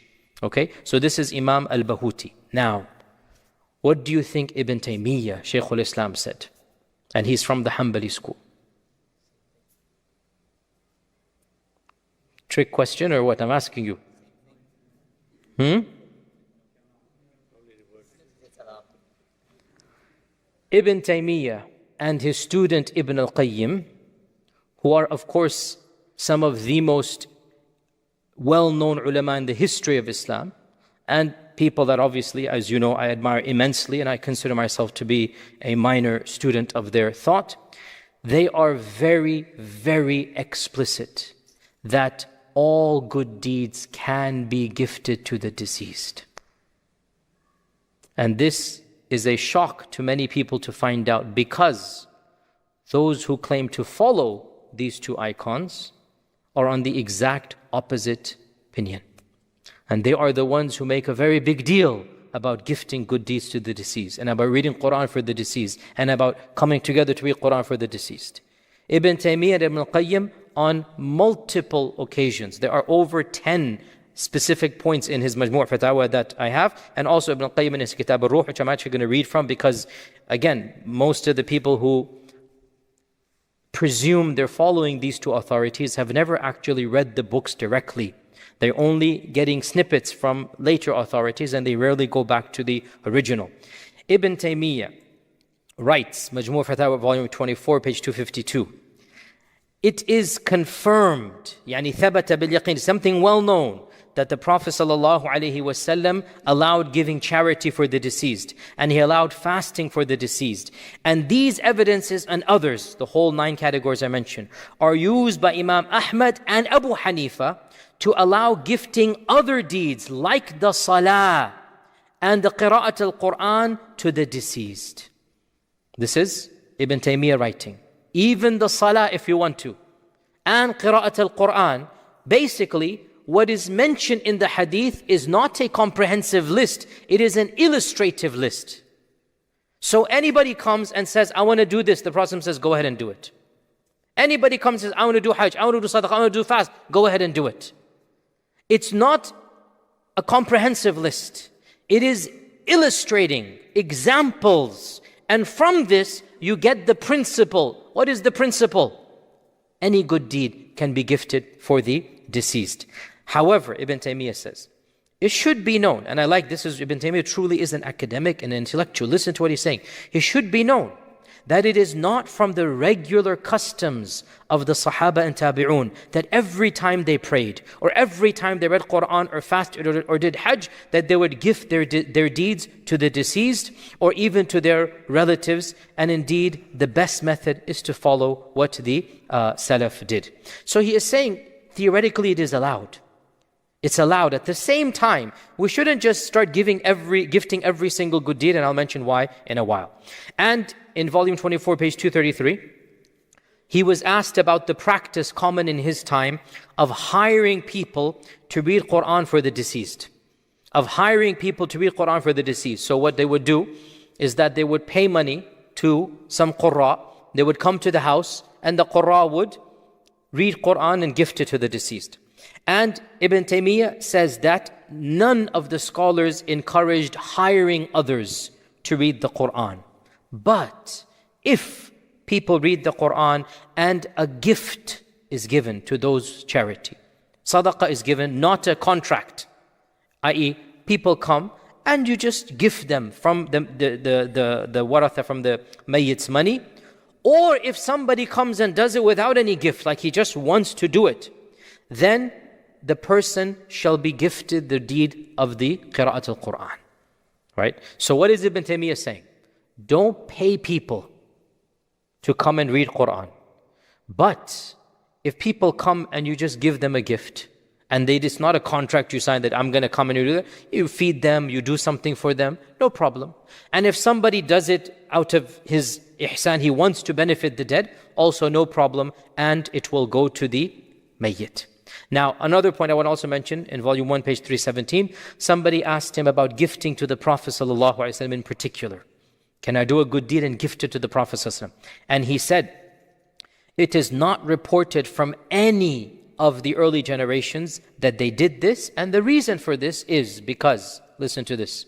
Okay, so this is Imam al-Bahuti. Now, what do you think Ibn Taymiyyah, Shaykh al-Islam, said? And he's from the Hanbali school. Trick question or what? I'm asking you. Ibn Taymiyyah and his student Ibn al-Qayyim, who are of course some of the most well-known ulama in the history of Islam, and people that obviously, as you know, I admire immensely, and I consider myself to be a minor student of their thought, they are very, very explicit that all good deeds can be gifted to the deceased. And this is a shock to many people to find out, because those who claim to follow these two icons are on the exact opposite opinion. And they are the ones who make a very big deal about gifting good deeds to the deceased, and about reading Qur'an for the deceased, and about coming together to read Qur'an for the deceased. Ibn Taymiyyah and Ibn al-Qayyim, on multiple occasions, there are over 10 specific points in his Majmu' Fatawa that I have, and also Ibn al-Qayyim in his Kitab al-Ruh, which I'm actually going to read from, because again, most of the people who presume they're following these two authorities have never actually read the books directly. They're only getting snippets from later authorities, and they rarely go back to the original. Ibn Taymiyyah writes, Majmu' Fatawa, volume 24, page 252, it is confirmed, يعني ثبت باليقين, something well known, that the Prophet ﷺ allowed giving charity for the deceased, and he allowed fasting for the deceased. And these evidences and others, the whole 9 categories I mentioned, are used by Imam Ahmad and Abu Hanifa to allow gifting other deeds like the salah and the qira'at al-Quran to the deceased. This is Ibn Taymiyyah writing. Even the salah, if you want to, and qira'at al-Quran, basically what is mentioned in the hadith is not a comprehensive list, it is an illustrative list. So anybody comes and says, I want to do this, the Prophet says, go ahead and do it. Anybody comes and says, I want to do Hajj, I want to do Sadaqah, I want to do fast, go ahead and do it. It's not a comprehensive list. It is illustrating examples, and from this you get the principle. What is the principle? Any good deed can be gifted for the deceased. However, Ibn Taymiyyah says, It should be known, and I like this, is Ibn Taymiyyah truly is an academic and an intellectual. Listen to what he's saying. It should be known that it is not from the regular customs of the Sahaba and Tabi'un that every time they prayed, or every time they read Qur'an or fasted or did Hajj, that they would gift their deeds to the deceased or even to their relatives. And indeed, the best method is to follow what the Salaf did. So he is saying, theoretically it is allowed. It's allowed. At the same time, we shouldn't just start gifting every single good deed, and I'll mention why in a while. And in volume 24, page 233, he was asked about the practice common in his time of hiring people to read Qur'an for the deceased. So what they would do is that they would pay money to some Qurra. They would come to the house and the Qurra would read Qur'an and gift it to the deceased. And Ibn Taymiyyah says that none of the scholars encouraged hiring others to read the Qur'an. But if people read the Qur'an and a gift is given to those charity, Sadaqah is given, not a contract, i.e. people come and you just gift them from the waratha, from the mayyit's money. Or if somebody comes and does it without any gift, like he just wants to do it, then the person shall be gifted the deed of the Qira'at al-Qur'an. Right? So what is Ibn Taymiyyah saying? Don't pay people to come and read Qur'an. But if people come and you just give them a gift, and it's not a contract you sign that I'm going to come and do that, you feed them, you do something for them, no problem. And if somebody does it out of his ihsan, he wants to benefit the dead, also no problem, and it will go to the mayyit. Now, another point I want to also mention, in volume 1, page 317, somebody asked him about gifting to the Prophet ﷺ in particular. Can I do a good deed and gift it to the Prophet ﷺ? And he said, it is not reported from any of the early generations that they did this. And the reason for this is because, listen to this,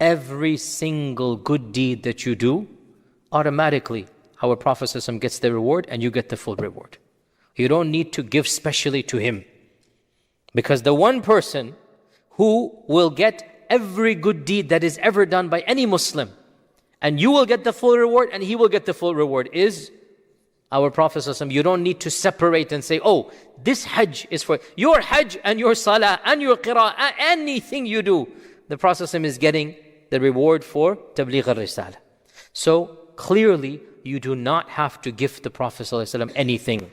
every single good deed that you do, automatically our Prophet ﷺ gets the reward and you get the full reward. You don't need to give specially to him. Because the one person who will get every good deed that is ever done by any Muslim, and you will get the full reward and he will get the full reward, is our Prophet ﷺ. You don't need to separate and say, oh, this Hajj is for your Hajj and your Salah and your Qira'ah, anything you do. The Prophet ﷺ is getting the reward for Tabligh al-Risala. So clearly, you do not have to gift the Prophet ﷺ anything.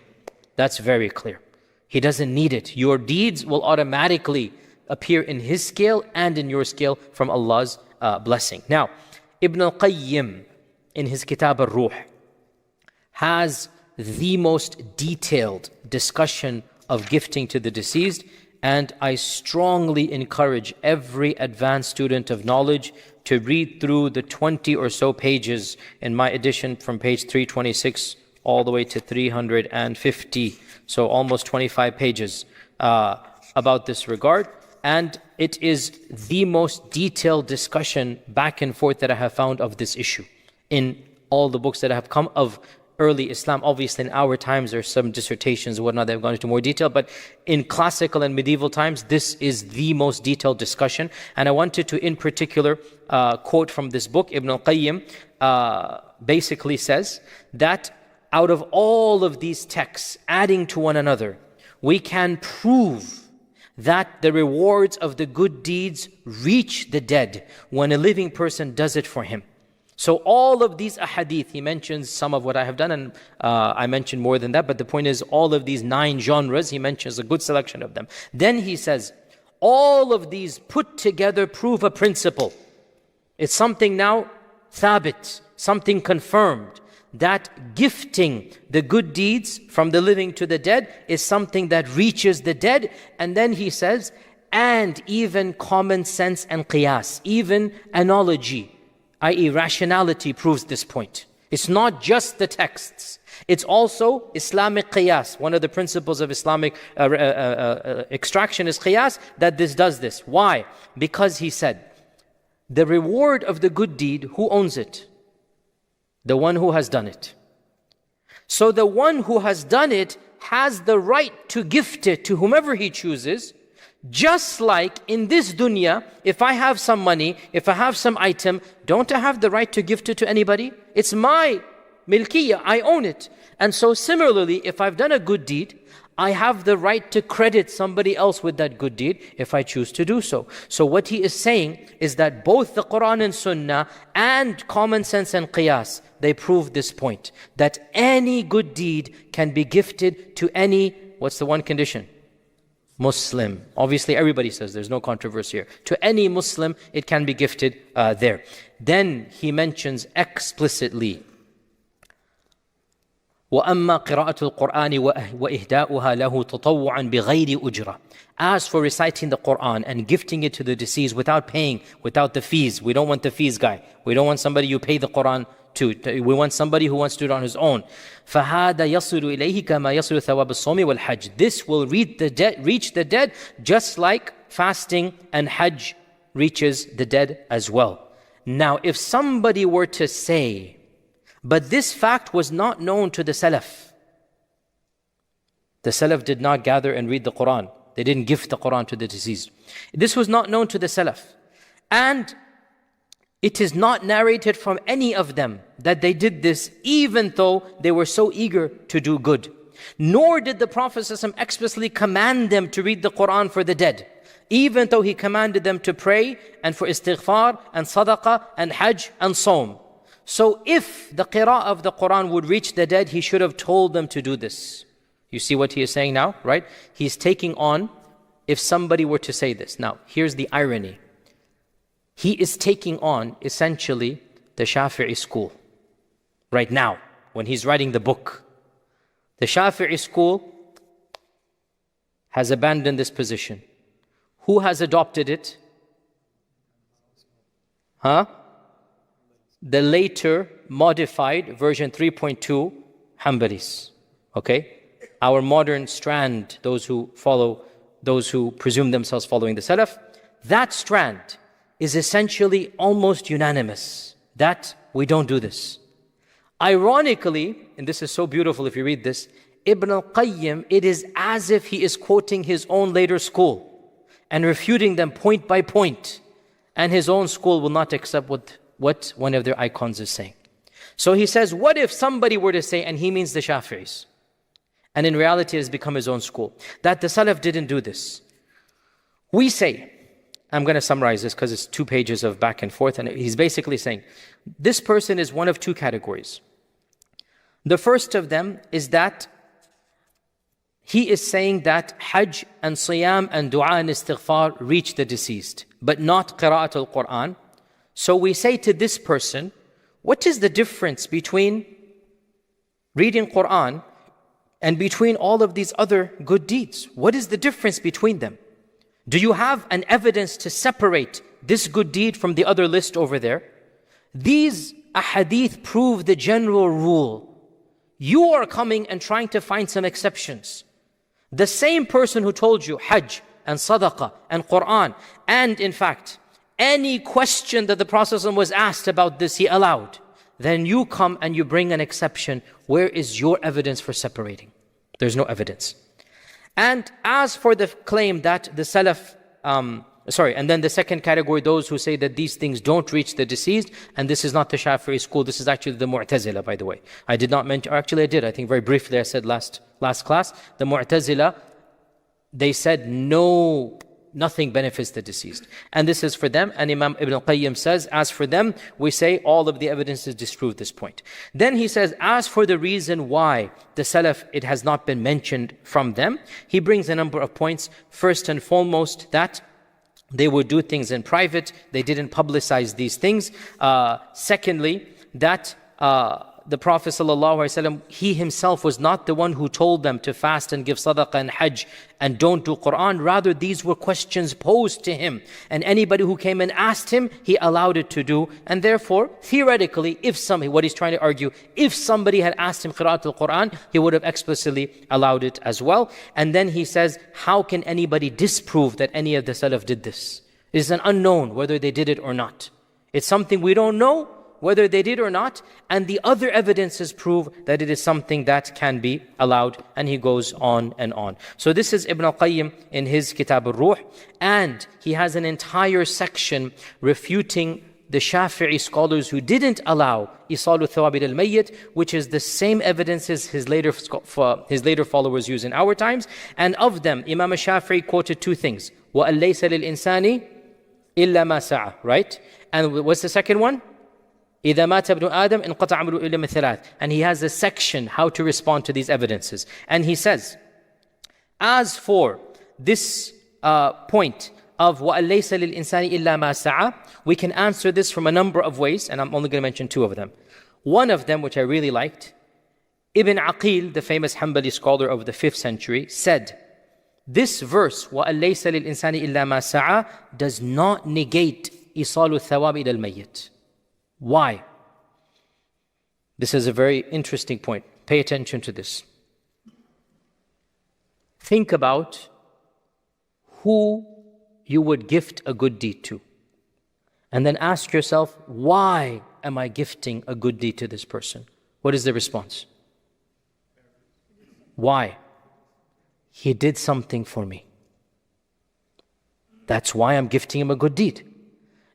That's very clear. He doesn't need it. Your deeds will automatically appear in his scale and in your scale from Allah's blessing. Now, Ibn al-Qayyim in his Kitab al-Ruh has the most detailed discussion of gifting to the deceased, and I strongly encourage every advanced student of knowledge to read through the 20 or so pages in my edition from page 326 all the way to 350, so almost 25 pages about this regard. And it is the most detailed discussion back and forth that I have found of this issue in all the books that have come of early Islam. Obviously in our times there are some dissertations and whatnot that have gone into more detail, but in classical and medieval times this is the most detailed discussion. And I wanted to in particular quote from this book. Ibn al-Qayyim basically says that out of all of these texts adding to one another, we can prove that the rewards of the good deeds reach the dead when a living person does it for him. So all of these ahadith, he mentions some of what I have done, and I mentioned more than that, but the point is all of these 9 genres, he mentions a good selection of them. Then he says, all of these put together prove a principle. It's something now thabit, something confirmed, that gifting the good deeds from the living to the dead is something that reaches the dead. And then he says, and even common sense and qiyas, even analogy, i.e. rationality, proves this point. It's not just the texts. It's also Islamic qiyas. One of the principles of Islamic extraction is qiyas, that this does this. Why? Because he said, the reward of the good deed, who owns it? The one who has done it. So the one who has done it has the right to gift it to whomever he chooses, Just like in this dunya, if I have some money, if I have some item, don't I have the right to gift it to anybody? It's my milkiyah, I own it. And so similarly, if I've done a good deed, I have the right to credit somebody else with that good deed if I choose to do so. So what he is saying is that both the Qur'an and Sunnah and common sense and qiyas, they prove this point, that any good deed can be gifted to any, what's the one condition? Muslim. Obviously everybody says there's no controversy here. To any Muslim, it can be gifted there. Then he mentions explicitly, وَأَمَّا قِرَاءَةُ الْقُرْآنِ وَإِهْدَاؤُهَا لَهُ تَطَوُّعًا بِغَيْرِ أُجْرَةٍ. As for reciting the Qur'an and gifting it to the deceased without paying, without the fees, we don't want the fees guy. We don't want somebody you pay the Qur'an to. We want somebody who wants to do it on his own. فَهَذَا يَصِلُ إِلَيْهِ كَمَا يَصِلُ ثَوَابُ الصَّوْمِ وَالْحَجِّ. This will reach the dead just like fasting and Hajj reaches the dead as well. Now if somebody were to say, but this fact was not known to the Salaf. The Salaf did not gather and read the Qur'an. They didn't gift the Qur'an to the deceased. This was not known to the Salaf. And it is not narrated from any of them that they did this even though they were so eager to do good. Nor did the Prophet ﷺ explicitly command them to read the Qur'an for the dead, even though he commanded them to pray and for istighfar and sadaqah and hajj and sawm. So if the qira'ah of the Qur'an would reach the dead, he should have told them to do this. You see what he is saying now, right? He's taking on, if somebody were to say this. Now, here's the irony. He is taking on, essentially, the Shafi'i school. Right now, when he's writing the book. The Shafi'i school has abandoned this position. Who has adopted it? The later modified version 3.2 Hanbalis. Okay? Our modern strand, those who presume themselves following the Salaf, that strand is essentially almost unanimous that we don't do this. Ironically, and this is so beautiful if you read this, Ibn al-Qayyim, it is as if he is quoting his own later school and refuting them point by point. And his own school will not accept what one of their icons is saying. So he says, what if somebody were to say, and he means the Shafi'is, and in reality it has become his own school, that the Salaf didn't do this. We say, I'm going to summarize this because it's 2 pages of back and forth, and he's basically saying, this person is one of 2 categories. The first of them is that he is saying that Hajj and Siyam and Dua and Istighfar reach the deceased, but not Qira'at al-Qur'an. So we say to this person, what is the difference between reading Qur'an and between all of these other good deeds? What is the difference between them? Do you have an evidence to separate this good deed from the other list over there? These ahadith prove the general rule. You are coming and trying to find some exceptions. The same person who told you Hajj and Sadaqah and Qur'an, and in fact, any question that the Prophet was asked about this, he allowed. Then you come and you bring an exception. Where is your evidence for separating? There's no evidence. And as for the claim that the Salaf, and then the second category, those who say that these things don't reach the deceased, and this is not the Shafi'i school, this is actually the Mu'tazila, by the way. I did not mention, or actually I did, I think very briefly I said last class, the Mu'tazila, they said nothing benefits the deceased. And this is for them, and Imam Ibn al-Qayyim says, as for them, we say all of the evidences disprove this point. Then he says, as for the reason why the Salaf, it has not been mentioned from them, he brings a number of points. First and foremost, that they would do things in private, they didn't publicize these things. Secondly, that the Prophet ﷺ, he himself was not the one who told them to fast and give sadaqah and hajj and don't do Qur'an. Rather, these were questions posed to him. And anybody who came and asked him, he allowed it to do. And therefore, theoretically, what he's trying to argue, if somebody had asked him Qira'at al-Qur'an, he would have explicitly allowed it as well. And then he says, how can anybody disprove that any of the Salaf did this? It is an unknown whether they did it or not. It's something we don't know. whether they did or not, and the other evidences prove that it is something that can be allowed. And he goes on and on. So this is Ibn al-Qayyim in his Kitab al-Ruh, and he has an entire section refuting the Shafi'i scholars who didn't allow isāl al-thawāb al-mayyit, which is the same evidences his later followers use in our times. And of them, Imam Shafi'i quoted two things. وَأَن لَيْسَ لِلْإِنسَانِ إِلَّا مَا سَعَى. Right? And what's the second one? إِذَا مَاتَ ابْنُ آدَمْ انْقَطَعَ عَمَلُهُ إِلَّا مِنْ ثَلَاثٍ. And he has a section how to respond to these evidences. And he says, as for this point of وَأَن لَيْسَ لِلْإِنسَانِ إِلَّا مَا سَعَى, we can answer this from a number of ways, and I'm only going to mention two of them. One of them, which I really liked, Ibn Aqil, the famous Hanbali scholar of the 5th century, said, this verse, وَأَن لَيْسَ لِلْإِنسَانِ إِلَّا مَا سَعَى, does not negate isāl al-thawāb إِلَى الْمَيِّت. Why? This is a very interesting point. Pay attention to this. Think about who you would gift a good deed to. And then ask yourself, why am I gifting a good deed to this person? What is the response? Why? He did something for me. That's why I'm gifting him a good deed.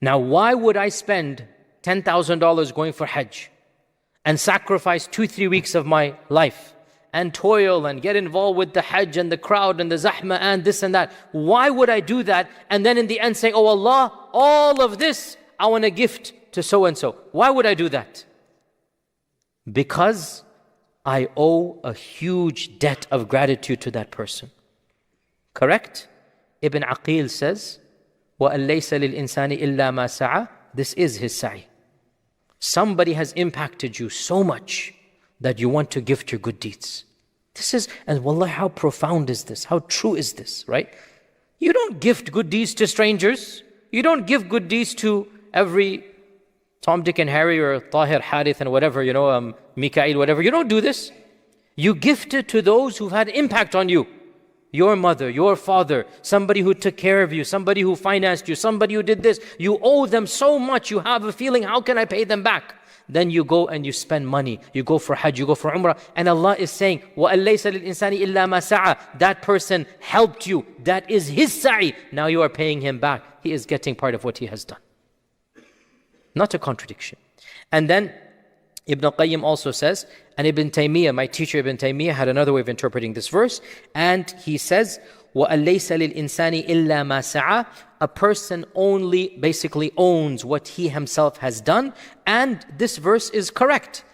Now, why would I spend $10,000 going for Hajj and sacrifice 2-3 weeks of my life and toil and get involved with the Hajj and the crowd and the zahma and this and that? Why would I do that and then in the end say, oh Allah, all of this I want to gift to so and so? Why would I do that? Because I owe a huge debt of gratitude to that person. Correct? Ibn Aqil says, وَأَن لَيْسَ لِلْإِنسَانِ إِلَّا مَا سَعَى. This is his sa'i. Somebody has impacted you so much that you want to gift your good deeds. This is, and wallah, how profound is this? How true is this, right? You don't gift good deeds to strangers. You don't give good deeds to every Tom, Dick and Harry or Tahir, Hadith and whatever, Mikael, whatever. You don't do this. You gift it to those who've had impact on you. Your mother, your father, somebody who took care of you, somebody who financed you, somebody who did this. You owe them so much. You have a feeling, how can I pay them back? Then you go and you spend money. You go for Hajj, you go for Umrah. And Allah is saying, وَأَن لَيْسَ لِلْإِنسَانِ إِلَّا مَا سَعَى. That person helped you. That is his sa'i. Now you are paying him back. He is getting part of what he has done. Not a contradiction. And then Ibn al-Qayyim also says, and Ibn Taymiyyah, my teacher Ibn Taymiyyah, had another way of interpreting this verse. And he says, وَأَن لَيْسَ لِلْإِنسَانِ إِلَّا مَا سَعَى. A person only basically owns what he himself has done. And this verse is correct.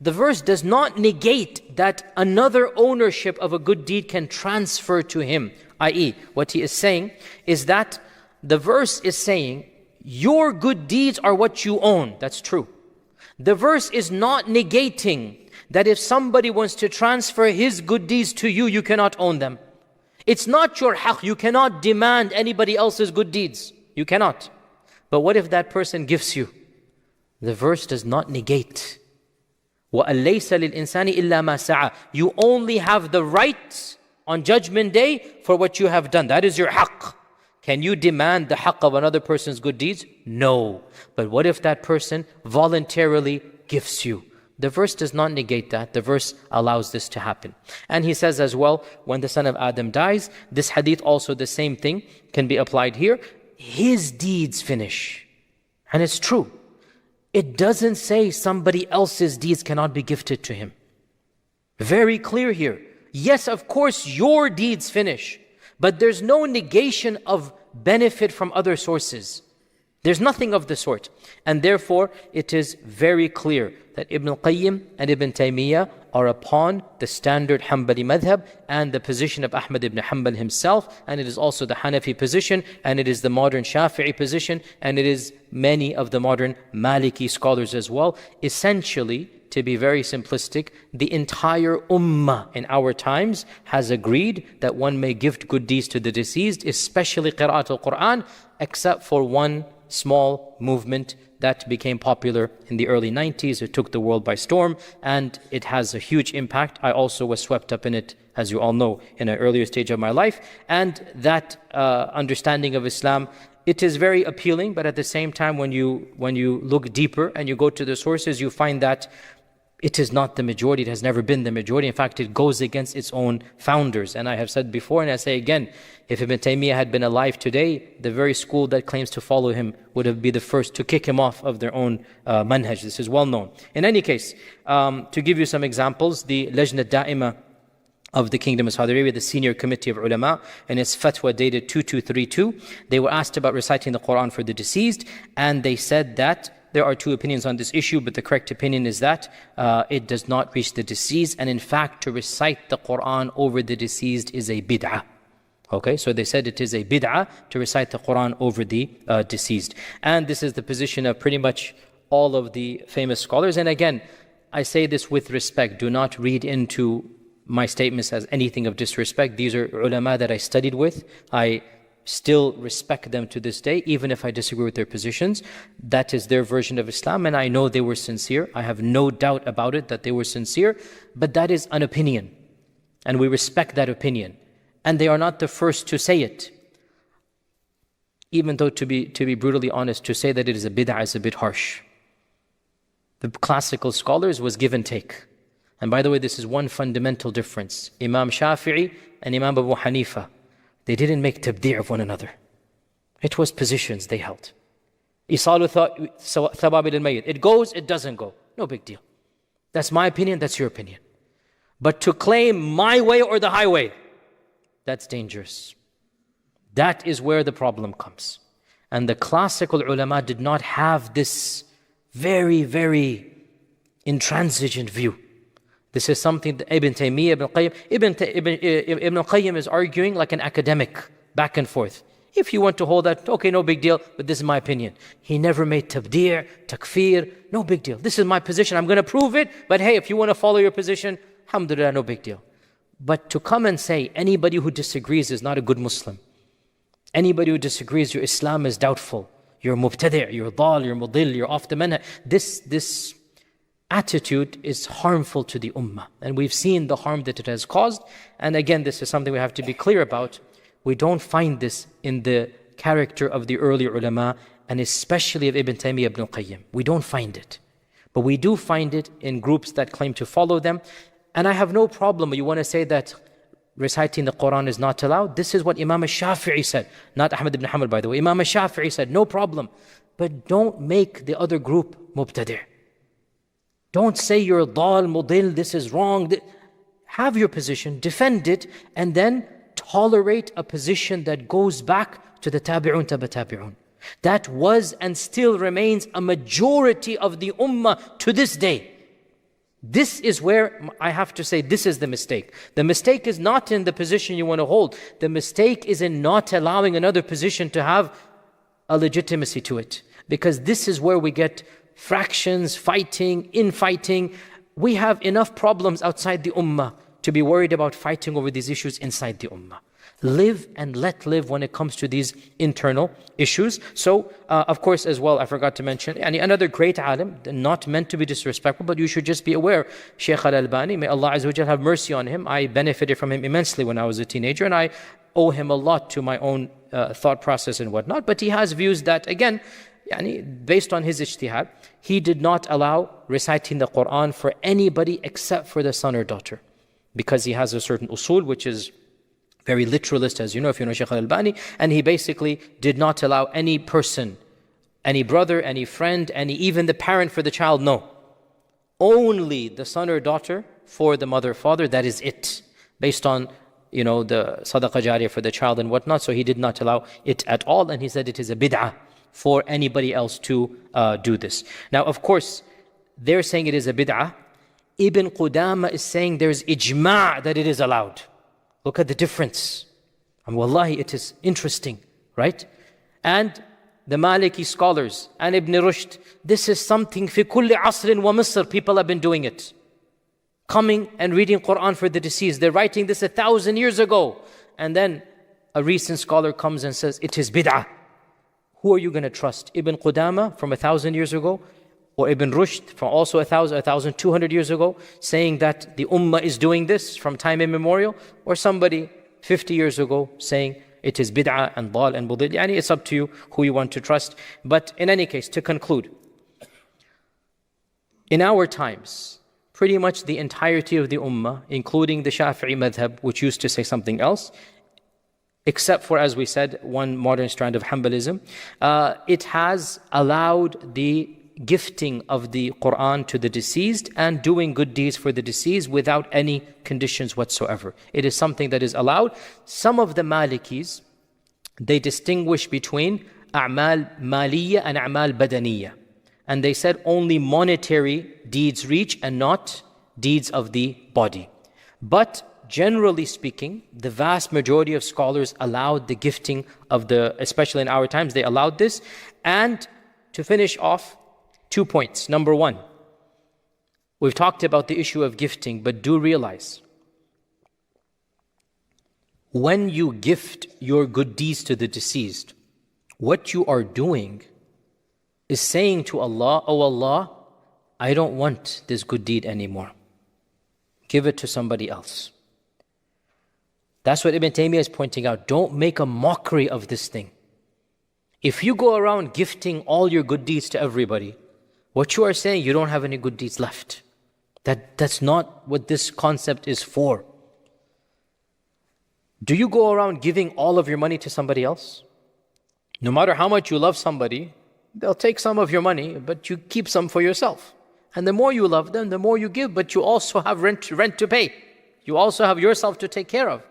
The verse does not negate that another ownership of a good deed can transfer to him. I.e., what he is saying is that the verse is saying, your good deeds are what you own. That's true. The verse is not negating that if somebody wants to transfer his good deeds to you, you cannot own them. It's not your haqq. You cannot demand anybody else's good deeds. You cannot. But what if that person gives you? The verse does not negate. وَأَن لَيْسَ لِلْإِنسَانِ إِلَّا مَا سَعَى. You only have the right on Judgment Day for what you have done. That is your haqq. Can you demand the haqq of another person's good deeds? No. But what if that person voluntarily gives you? The verse does not negate that. The verse allows this to happen. And he says as well, when the son of Adam dies, this hadith also the same thing can be applied here. His deeds finish. And it's true. It doesn't say somebody else's deeds cannot be gifted to him. Very clear here. Yes, of course, your deeds finish. But there's no negation of benefit from other sources. There's nothing of the sort. And therefore, it is very clear that Ibn al-Qayyim and Ibn Taymiyyah are upon the standard Hanbali madhab and the position of Ahmad ibn Hanbal himself. And it is also the Hanafi position, and it is the modern Shafi'i position, and it is many of the modern Maliki scholars as well. Essentially, to be very simplistic, the entire Ummah in our times has agreed that one may gift good deeds to the deceased, especially Qira'at al-Quran, except for one small movement that became popular in the early 90s. It took the world by storm, and it has a huge impact. I also was swept up in it, as you all know, in an earlier stage of my life. And that understanding of Islam it is very appealing, but at the same time, when you look deeper and you go to the sources, you find that it is not the majority. It has never been the majority. In fact, it goes against its own founders. And I have said before, and I say again, if Ibn Taymiyyah had been alive today, the very school that claims to follow him would have been the first to kick him off of their own manhaj. This is well known. In any case, to give you some examples, the Lajna Da'ima of the Kingdom of Saudi Arabia, the senior committee of ulama, and its fatwa dated 2232, they were asked about reciting the Quran for the deceased, and they said that there are two opinions on this issue, but the correct opinion is that it does not reach the deceased, and in fact, to recite the Quran over the deceased is a bid'ah. Okay, so they said it is a bid'ah to recite the Quran over the deceased. And this is the position of pretty much all of the famous scholars. And again, I say this with respect. Do not read into my statements as anything of disrespect. These are ulama that I studied with. I still respect them to this day, even if I disagree with their positions. That is their version of Islam, and I know they were sincere. I have no doubt about it that they were sincere, but that is an opinion, and we respect that opinion. And they are not the first to say it. Even though, to be brutally honest, to say that it is a bid'ah is a bit harsh. The classical scholars was give and take. And by the way, this is one fundamental difference. Imam Shafi'i and Imam Abu Hanifa, they didn't make tabdi' of one another. It was positions they held. Isāl al-thawāb al-mayyit. It goes, it doesn't go. No big deal. That's my opinion, that's your opinion. But to claim my way or the highway, that's dangerous. That is where the problem comes. And the classical ulama did not have this very, very intransigent view. This is something that Ibn Taymiyyah, Ibn Qayyim is arguing like an academic, back and forth. If you want to hold that, okay, no big deal, but this is my opinion. He never made tabdi', takfir, no big deal. This is my position, I'm going to prove it, but hey, if you want to follow your position, alhamdulillah, no big deal. But to come and say anybody who disagrees is not a good Muslim. Anybody who disagrees, your Islam is doubtful. You're mubtadi', you're dal, you're mudil, you're off the manhaj. This attitude is harmful to the ummah. And we've seen the harm that it has caused. And again, this is something we have to be clear about. We don't find this in the character of the early ulama, and especially of Ibn Taymiyyah, Ibn Qayyim. We don't find it. But we do find it in groups that claim to follow them. And I have no problem. You want to say that reciting the Quran is not allowed? This is what Imam al-Shafi'i said. Not Ahmad ibn Hanbal, by the way. Imam al-Shafi'i said, no problem. But don't make the other group mubtadi'. Don't say you're dal, mudil, this is wrong. Have your position, defend it, and then tolerate a position that goes back to the tabi'un, tabi'un. That was and still remains a majority of the ummah to this day. This is where I have to say this is the mistake. The mistake is not in the position you want to hold. The mistake is in not allowing another position to have a legitimacy to it. Because this is where we get fractions, fighting, infighting. We have enough problems outside the ummah to be worried about fighting over these issues inside the ummah. Live and let live when it comes to these internal issues. So, of course, as well, I forgot to mention, another great alim, not meant to be disrespectful, but you should just be aware, Shaykh al-Albani, may Allah Azza wa Jal have mercy on him. I benefited from him immensely when I was a teenager, and I owe him a lot to my own thought process and whatnot. But he has views that, again, based on his ijtihad, he did not allow reciting the Quran for anybody except for the son or daughter. Because he has a certain usul, which is very literalist, as you know, if you know Shaykh al-Albani, and he basically did not allow any person, any brother, any friend, even the parent for the child, no. Only the son or daughter for the mother or father, that is it. Based on, the Sadaqah Jariyah for the child and whatnot, so he did not allow it at all, and he said it is a bid'ah for anybody else to do this. Now, of course, they're saying it is a bid'ah. Ibn Qudama is saying there's ijma' that it is allowed. Look at the difference. And wallahi, it is interesting, right? And the Maliki scholars and Ibn Rushd, this is something fi kulli asrin wa Misr, people have been doing it. Coming and reading Quran for the deceased. They're writing this 1,000 years ago. And then a recent scholar comes and says, it is bid'ah. Who are you going to trust? Ibn Qudama from 1,000 years ago? Or Ibn Rushd from also 1,200 years ago, saying that the ummah is doing this from time immemorial? Or somebody 50 years ago saying it is bid'ah and dal and budil. Yani it's up to you who you want to trust. But in any case, to conclude, in our times, pretty much the entirety of the Ummah, including the Shafi'i madhab, which used to say something else, except for, as we said, one modern strand of Hanbalism, it has allowed the gifting of the Qur'an to the deceased and doing good deeds for the deceased without any conditions whatsoever. It is something that is allowed. Some of the Malikis, they distinguish between a'mal maliyya and a'mal badaniyya. And they said only monetary deeds reach and not deeds of the body. But generally speaking, the vast majority of scholars allowed the gifting of especially in our times, they allowed this. And to finish off, 2 points. Number one, we've talked about the issue of gifting, but do realize, when you gift your good deeds to the deceased, what you are doing is saying to Allah, "Oh Allah, I don't want this good deed anymore. Give it to somebody else." That's what Ibn Taymiyyah is pointing out. Don't make a mockery of this thing. If you go around gifting all your good deeds to everybody, what you are saying, you don't have any good deeds left. That's not what this concept is for. Do you go around giving all of your money to somebody else? No matter how much you love somebody, they'll take some of your money, but you keep some for yourself. And the more you love them, the more you give, but you also have rent to pay. You also have yourself to take care of.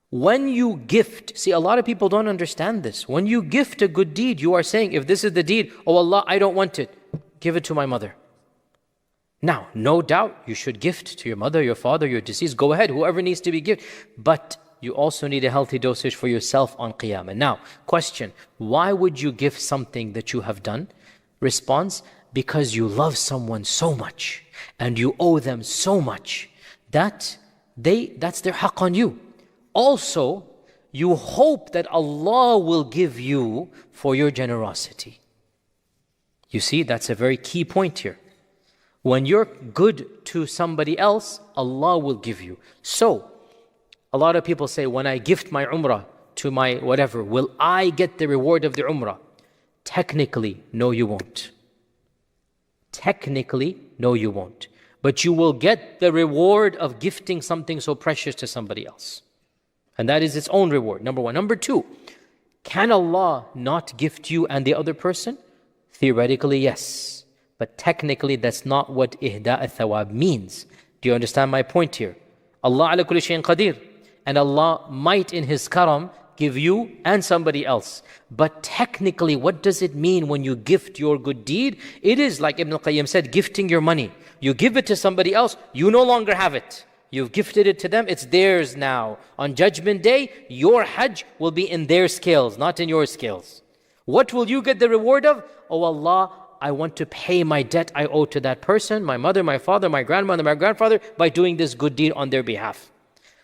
When you gift, see, a lot of people don't understand this. When you gift a good deed, you are saying, if this is the deed, "Oh Allah, I don't want it. Give it to my mother." Now, no doubt, you should gift to your mother, your father, your deceased. Go ahead, whoever needs to be gifted. But you also need a healthy dosage for yourself on Qiyamah. Now, question, why would you give something that you have done? Response, because you love someone so much and you owe them so much that that's their haqq on you. Also, you hope that Allah will give you for your generosity. You see, that's a very key point here. When you're good to somebody else, Allah will give you. So, a lot of people say, when I gift my umrah to my whatever, will I get the reward of the umrah? Technically, no you won't. Technically, no you won't. But you will get the reward of gifting something so precious to somebody else. And that is its own reward, number one. Number two, can Allah not gift you and the other person? Theoretically, yes. But technically, that's not what ihda al-thawāb means. Do you understand my point here? Allah ala kulli shayin qadir. And Allah might in His karam give you and somebody else. But technically, what does it mean when you gift your good deed? It is like Ibn al-Qayyim said, gifting your money. You give it to somebody else, you no longer have it. You've gifted it to them, it's theirs now. On Judgment Day, your Hajj will be in their scales, not in your scales. What will you get the reward of? Oh Allah, I want to pay my debt I owe to that person, my mother, my father, my grandmother, my grandfather, by doing this good deed on their behalf.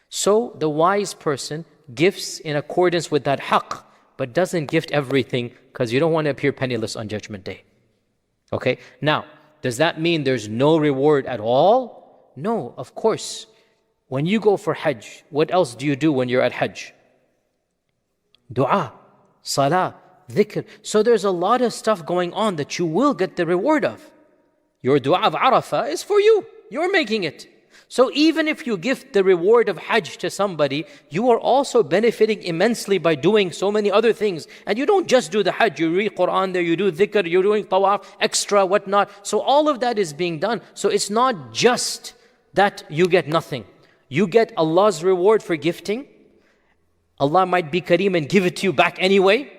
So the wise person gifts in accordance with that haqq, but doesn't gift everything because you don't want to appear penniless on Judgment Day. Okay? Now, does that mean there's no reward at all? No, of course. When you go for Hajj, what else do you do when you're at Hajj? Dua, salah, dhikr. So there's a lot of stuff going on that you will get the reward of. Your dua of Arafah is for you. You're making it. So even if you gift the reward of Hajj to somebody, you are also benefiting immensely by doing so many other things. And you don't just do the Hajj, you read Qur'an there, you do dhikr, you're doing tawaf, extra, whatnot. So all of that is being done. So it's not just that you get nothing. You get Allah's reward for gifting. Allah might be Kareem and give it to you back anyway.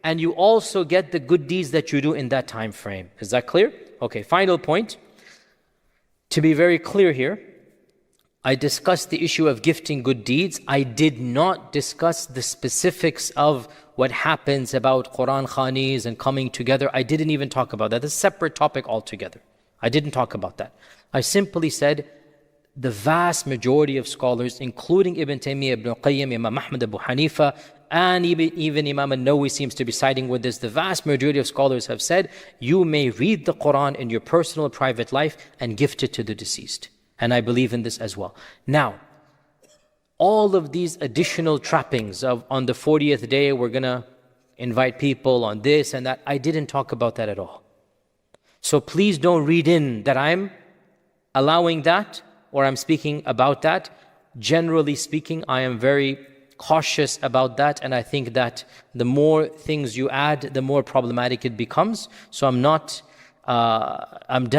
And you also get the good deeds that you do in that time frame. Is that clear? Okay, final point. To be very clear here, I discussed the issue of gifting good deeds. I did not discuss the specifics of what happens about Quran Khanis and coming together. I didn't even talk about that. That's a separate topic altogether. I didn't talk about that. I simply said the vast majority of scholars, including Ibn Taymiyyah, Ibn Qayyim, Imam Ahmad, Abu Hanifa, and even Imam al-Nawawi seems to be siding with this. The vast majority of scholars have said, you may read the Quran in your personal private life and gift it to the deceased. And I believe in this as well. Now, all of these additional trappings of on the 40th day we're going to invite people on this and that. I didn't talk about that at all. So please don't read in that I'm allowing that or I'm speaking about that. Generally speaking, I am very cautious about that, and I think that the more things you add, the more problematic it becomes. So I'm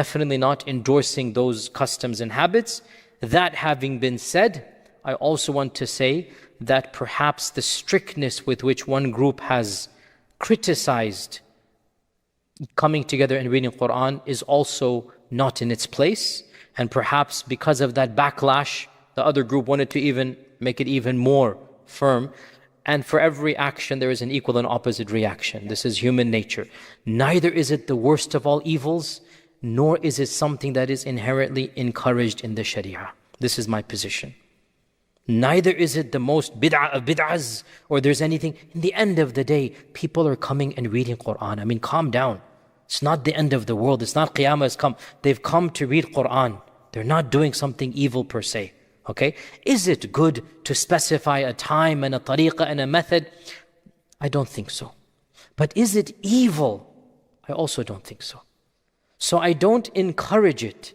definitely not endorsing those customs and habits. That having been said, I also want to say that perhaps the strictness with which one group has criticized coming together and reading Qur'an is also not in its place. And perhaps because of that backlash, the other group wanted to even make it even more firm. And for every action, there is an equal and opposite reaction. This is human nature. Neither is it the worst of all evils, nor is it something that is inherently encouraged in the Sharia. This is my position. Neither is it the most bid'ah of bid'ahs, or there's anything. In the end of the day, people are coming and reading Qur'an. I mean, calm down. It's not the end of the world. It's not Qiyamah has come. They've come to read Qur'an. They're not doing something evil per se. Okay? Is it good to specify a time and a tariqah and a method? I don't think so. But is it evil? I also don't think so. So I don't encourage it.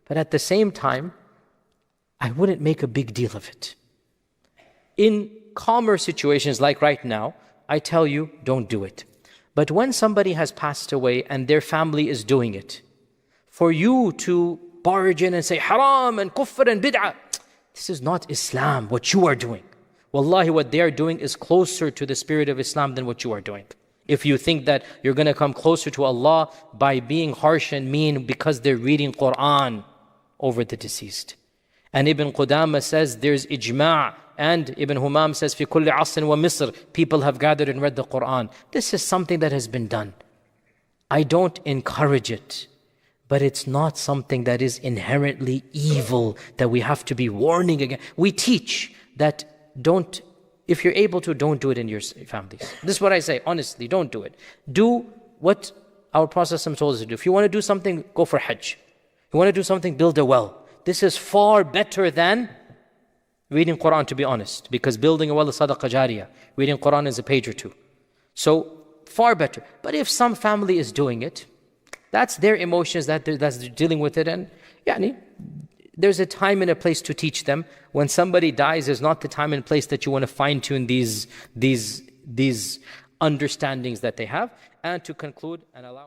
But at the same time, I wouldn't make a big deal of it. In calmer situations like right now, I tell you, don't do it. But when somebody has passed away and their family is doing it, for you to barge in and say haram and kufr and bid'ah, this is not Islam, what you are doing. Wallahi, what they are doing is closer to the spirit of Islam than what you are doing. If you think that you're going to come closer to Allah by being harsh and mean because they're reading Qur'an over the deceased. And Ibn Qudama says there's ijma', and Ibn Humam says fi kulli asrin wa Misr, people have gathered and read the Qur'an. This is something that has been done. I don't encourage it, but it's not something that is inherently evil that we have to be warning against. We teach that don't, if you're able to, don't do it in your families. This is what I say, honestly, don't do it. Do what our Prophet told us to do. If you want to do something, go for Hajj. If you want to do something, build a well. This is far better than reading Qur'an, to be honest, because building a well is Sadaqah Jariyah. Reading Qur'an is a page or two. So, far better. But if some family is doing it, that's their emotions, that's dealing with it, and there's a time and a place to teach them. When somebody dies, is not the time and place that you want to fine-tune these understandings that they have. And to conclude and allow